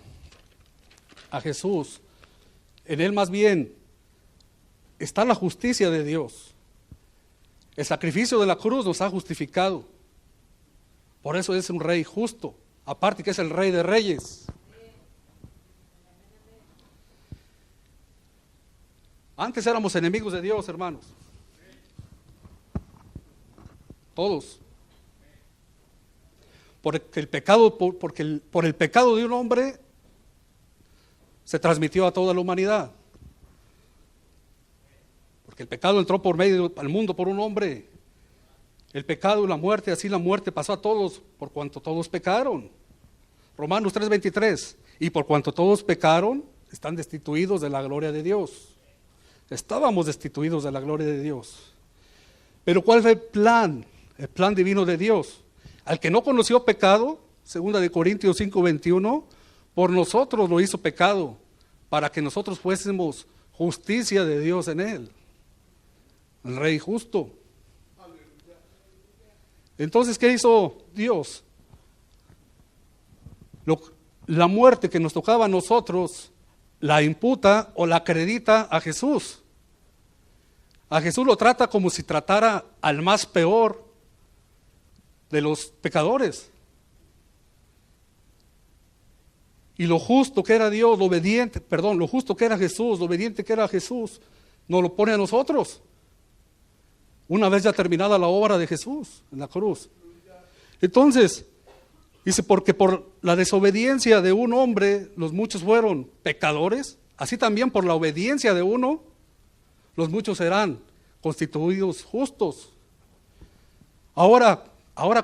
a Jesús, en él más bien está la justicia de Dios. El sacrificio de la cruz nos ha justificado. Por eso es un rey justo, aparte que es el rey de reyes. Antes éramos enemigos de Dios, hermanos. todos. Porque el pecado, por el pecado de un hombre se transmitió a toda la humanidad. Porque el pecado entró por medio al mundo por un hombre. El pecado y la muerte, así la muerte pasó a todos por cuanto todos pecaron. Romanos 3:23. Y por cuanto todos pecaron, están destituidos de la gloria de Dios. Estábamos destituidos de la gloria de Dios. Pero ¿cuál fue el plan? El plan divino de Dios. Al que no conoció pecado, 2 de Corintios 5:21, por nosotros lo hizo pecado, para que nosotros fuésemos justicia de Dios en él. El Rey justo. Entonces, ¿qué hizo Dios? La muerte que nos tocaba a nosotros, la imputa o la acredita a Jesús. A Jesús lo trata como si tratara al más peor de los pecadores. Y lo justo que era Dios, lo justo que era Jesús, lo obediente que era Jesús, nos lo pone a nosotros. Una vez ya terminada la obra de Jesús en la cruz. Entonces, dice, porque por la desobediencia de un hombre, los muchos fueron pecadores, así también por la obediencia de uno, los muchos serán constituidos justos. Ahora,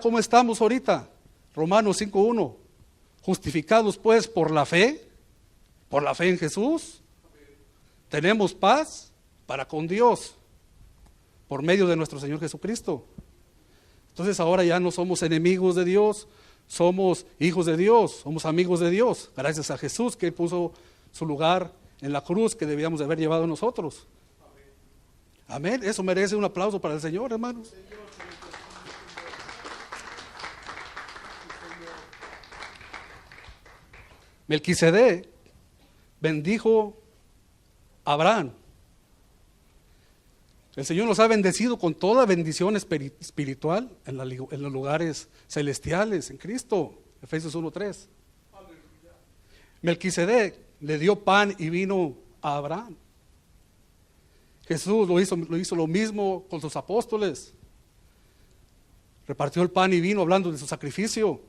¿cómo estamos ahorita? Romanos 5:1. Justificados pues por la fe en Jesús, tenemos paz para con Dios, por medio de nuestro Señor Jesucristo. Entonces ahora ya no somos enemigos de Dios, somos hijos de Dios, somos amigos de Dios, gracias a Jesús que puso su lugar en la cruz que debíamos de haber llevado nosotros. Amén. Eso merece un aplauso para el Señor, hermanos. Melquisedec bendijo a Abraham. El Señor nos ha bendecido con toda bendición espiritual en los lugares celestiales en Cristo. Efesios 1:3. Melquisedec le dio pan y vino a Abraham. Jesús lo hizo lo mismo con sus apóstoles. Repartió el pan y vino hablando de su sacrificio.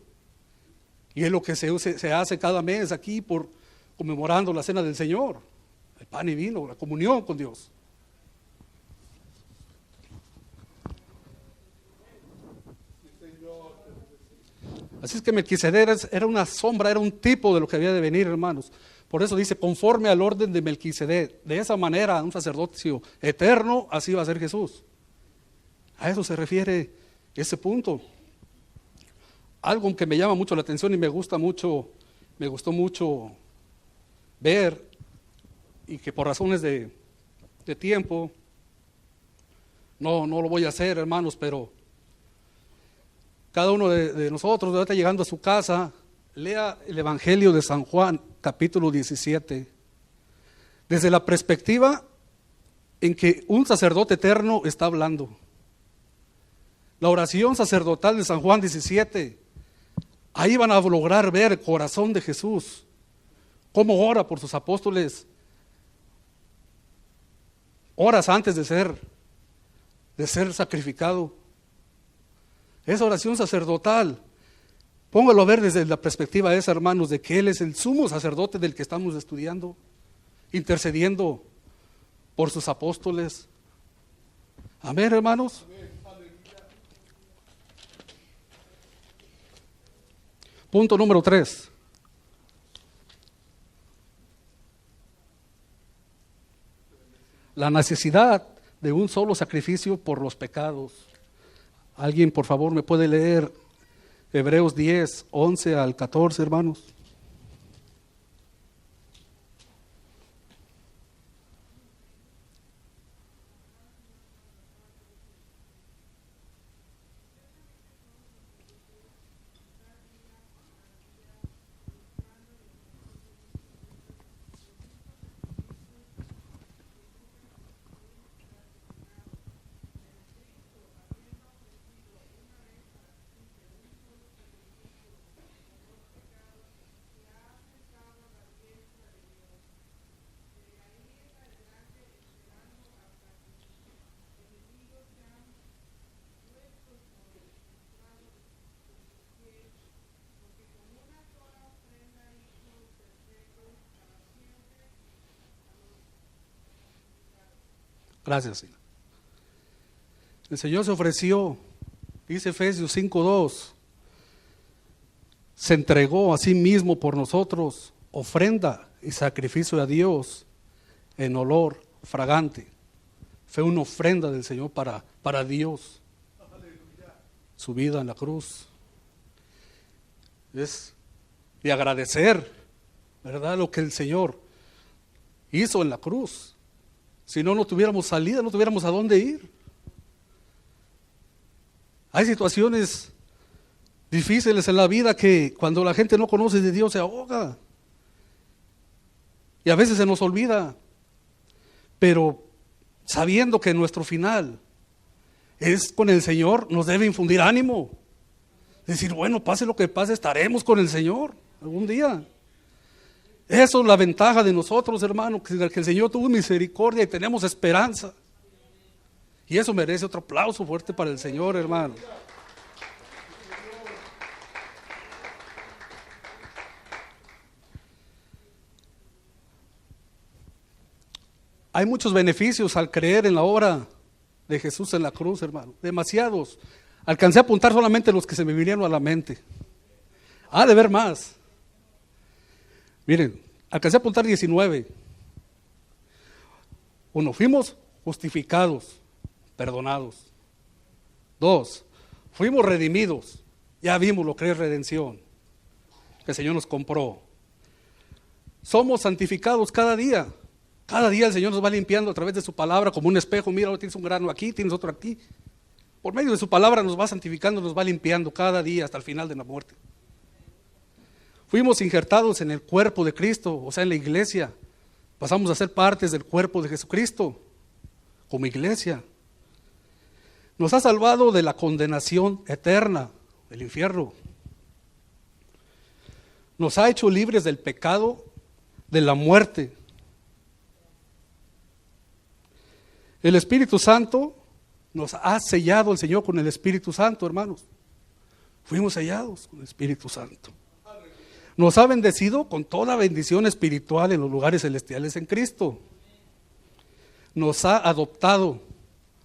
Y es lo que se hace cada mes aquí conmemorando la cena del Señor. El pan y vino, la comunión con Dios. Así es que Melquisedec era una sombra, era un tipo de lo que había de venir, hermanos. Por eso dice, conforme al orden de Melquisedec. De esa manera, un sacerdocio eterno, así va a ser Jesús. A eso se refiere ese punto. Algo que me llama mucho la atención y me gustó mucho ver, y que por razones de tiempo, no lo voy a hacer, hermanos, pero cada uno de nosotros, ahorita llegando a su casa, lea el Evangelio de San Juan, capítulo 17, desde la perspectiva en que un sacerdote eterno está hablando. La oración sacerdotal de San Juan 17, ahí van a lograr ver el corazón de Jesús, cómo ora por sus apóstoles, horas antes de ser sacrificado. Esa oración sacerdotal, póngalo a ver desde la perspectiva esa, hermanos, de que Él es el sumo sacerdote del que estamos estudiando, intercediendo por sus apóstoles. Amén, hermanos. Punto número 3. La necesidad de un solo sacrificio por los pecados. ¿Alguien, por favor, me puede leer Hebreos 10, 11 al 14, hermanos? Gracias, Señor. El Señor se ofreció, dice Efesios 5:2, se entregó a sí mismo por nosotros, ofrenda y sacrificio a Dios en olor fragante. Fue una ofrenda del Señor para Dios. Su vida en la cruz. Es de agradecer, ¿verdad?, lo que el Señor hizo en la cruz. Si no, no tuviéramos salida, no tuviéramos a dónde ir. Hay situaciones difíciles en la vida que cuando la gente no conoce de Dios se ahoga. Y a veces se nos olvida. Pero sabiendo que nuestro final es con el Señor, nos debe infundir ánimo. Decir, bueno, pase lo que pase, estaremos con el Señor algún día. Eso es la ventaja de nosotros, hermano, que el Señor tuvo misericordia y tenemos esperanza. Y eso merece otro aplauso fuerte para el Señor, hermano. Hay muchos beneficios al creer en la obra de Jesús en la cruz, hermano. Demasiados. Alcancé a apuntar solamente los que se me vinieron a la mente. Ha de haber más. Miren, alcancé a apuntar 19. Uno, fuimos justificados, perdonados. 2, fuimos redimidos. Ya vimos lo que es redención, que el Señor nos compró. Somos santificados cada día. Cada día el Señor nos va limpiando a través de su palabra como un espejo. Mira, ahora tienes un grano aquí, tienes otro aquí. Por medio de su palabra nos va santificando, nos va limpiando cada día hasta el final de la muerte. Fuimos injertados en el cuerpo de Cristo, o sea, en la iglesia. Pasamos a ser partes del cuerpo de Jesucristo, como iglesia. Nos ha salvado de la condenación eterna, del infierno. Nos ha hecho libres del pecado, de la muerte. El Espíritu Santo nos ha sellado el Señor con el Espíritu Santo, hermanos. Fuimos sellados con el Espíritu Santo. Nos ha bendecido con toda bendición espiritual en los lugares celestiales en Cristo. Nos ha adoptado,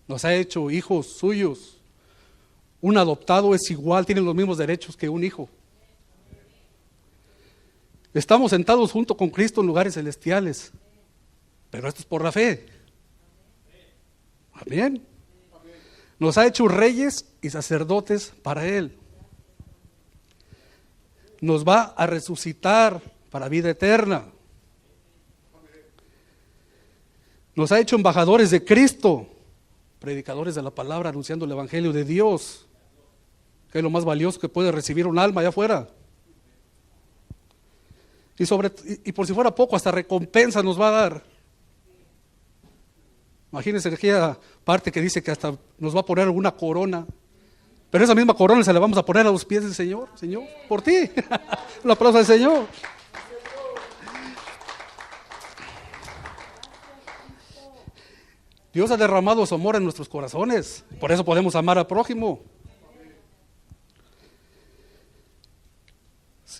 nos ha hecho hijos suyos. Un adoptado es igual, tiene los mismos derechos que un hijo. Estamos sentados junto con Cristo en lugares celestiales, pero esto es por la fe. Amén. Nos ha hecho reyes y sacerdotes para Él. Nos va a resucitar para vida eterna. Nos ha hecho embajadores de Cristo, predicadores de la palabra, anunciando el Evangelio de Dios, que es lo más valioso que puede recibir un alma allá afuera. Y por si fuera poco, hasta recompensa nos va a dar. Imagínense aquella parte que dice que hasta nos va a poner alguna corona. Pero esa misma corona se la vamos a poner a los pies del Señor. Señor, por ti. Un aplauso al Señor. Dios ha derramado su amor en nuestros corazones. Por eso podemos amar al prójimo.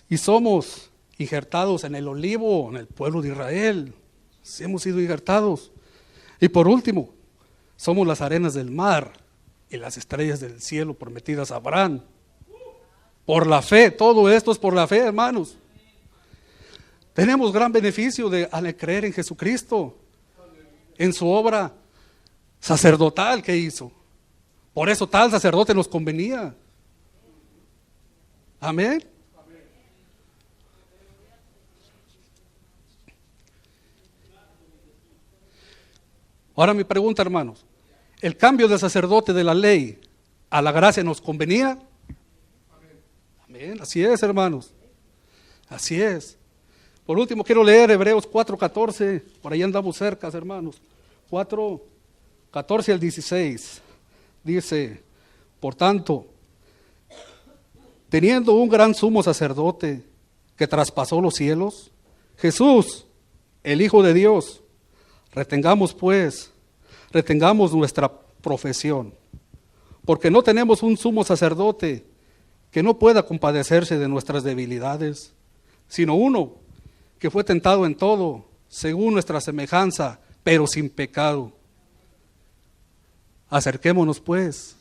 Y somos injertados en el olivo, en el pueblo de Israel. Sí, hemos sido injertados. Y por último, somos las arenas del mar y las estrellas del cielo prometidas a Abraham. Por la fe, todo esto es por la fe, hermanos. Tenemos gran beneficio al creer en Jesucristo, en su obra sacerdotal que hizo. Por eso tal sacerdote nos convenía. Amén. Ahora mi pregunta, hermanos, ¿el cambio del sacerdote de la ley a la gracia nos convenía? Amén, así es, hermanos, así es. Por último quiero leer Hebreos 4:14, por ahí andamos cerca, hermanos, 4:14 al 16, dice, por tanto, teniendo un gran sumo sacerdote que traspasó los cielos, Jesús, el Hijo de Dios, retengamos nuestra profesión, porque no tenemos un sumo sacerdote que no pueda compadecerse de nuestras debilidades, sino uno que fue tentado en todo, según nuestra semejanza, pero sin pecado. Acerquémonos pues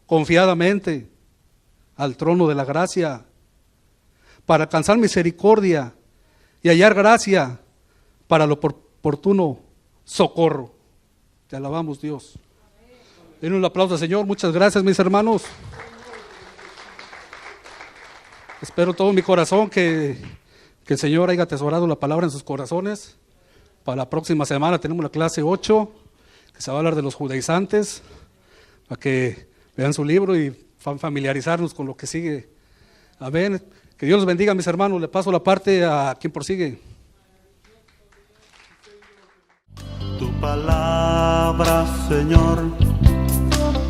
confiadamente al trono de la gracia para alcanzar misericordia y hallar gracia para lo oportuno socorro. Te alabamos, Dios. Den un aplauso al Señor. Muchas gracias, mis hermanos. Espero todo mi corazón que el Señor haya atesorado la palabra en sus corazones. Para la próxima semana tenemos la clase 8, que se va a hablar de los judaizantes, para que vean su libro y familiarizarnos con lo que sigue. Amén. Que Dios los bendiga, mis hermanos. Le paso la parte a quien prosigue. Tu palabra, Señor,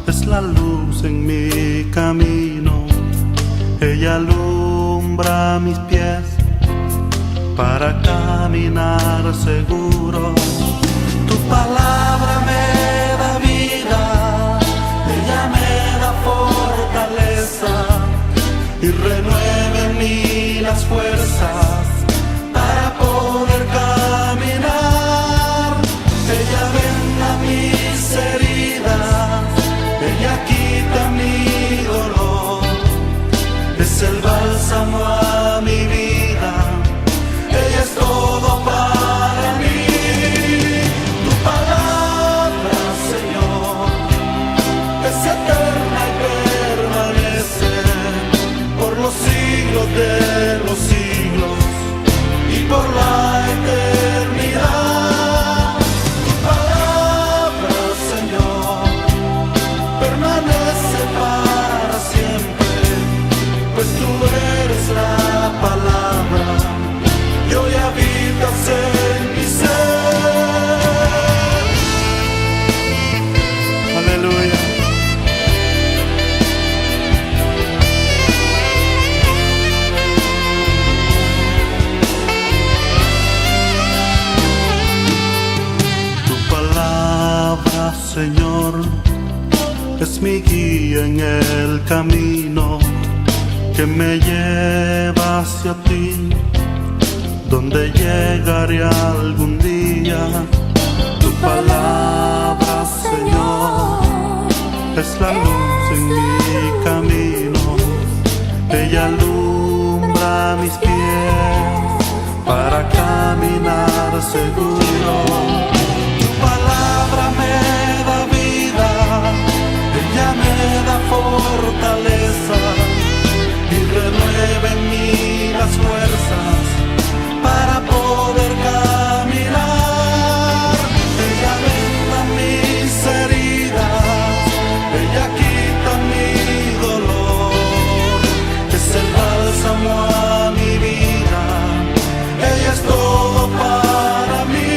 es la luz en mi camino. Ella alumbra mis pies para caminar seguro. Tu palabra me da vida, ella me da fortaleza y renueva en mí las fuerzas para poder caminar. Ella venda mis heridas, ella quita mi dolor, es el bálsamo a mi vida, ella es todo para mí. Tu palabra, Señor, es eterna y permanece por los siglos de los siglos y por la eternidad. Tu palabra, Señor, permanece para siempre, pues tú eres la palabra y hoy habitas en mi ser. Aleluya. Tu palabra, Señor, es mi guía en el camino que me lleva hacia ti, donde llegaré algún día. Tu palabra, Señor, es la luz en mi camino, ella alumbra mis pies para caminar seguro. Tu palabra me da vida, ella me da fortaleza y renueva en mí las fuerzas para poder caminar. Ella venda mis heridas, ella quita mi dolor, es el bálsamo a mi vida, ella es todo para mí.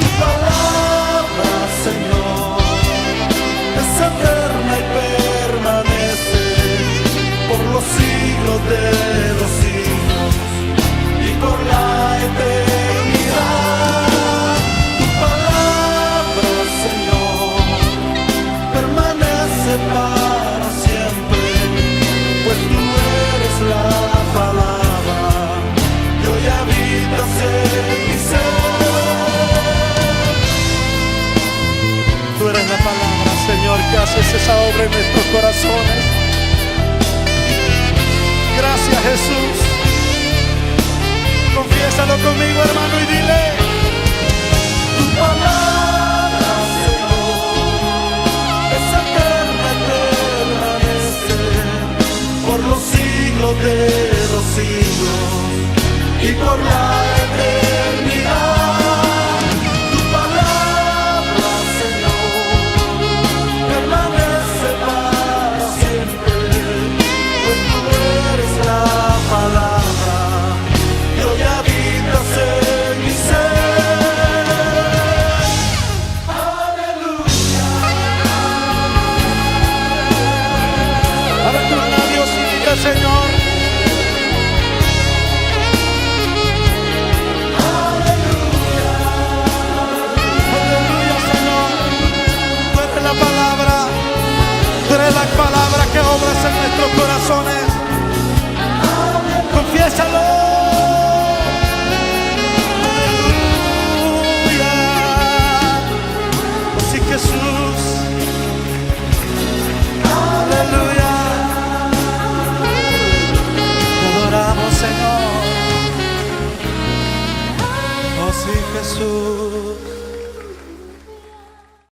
Tu palabra, Señor, es eterna y permanece por los siglos de los siglos y por la eternidad. Tu palabra, Señor, permanece para siempre, pues tú eres la palabra y hoy habitas en mi ser. Tú eres la palabra, Señor, que haces esa obra en nuestros corazones. Gracias, Jesús. Confiésalo conmigo, hermano, y dile: tu palabra, Señor, es eterna y permanece por los siglos de los siglos y por la eternidad. Tu palabra, Señor, permanece para siempre, pues tú eres la palabra y hoy habitas en mi ser. Aleluya. Abre tus labios y diga: Señor, aleluya. Aleluya, Señor. Tú eres la palabra, tú eres la palabra que obras en nuestros corazones. Confiésalo. Aleluya. Jesús.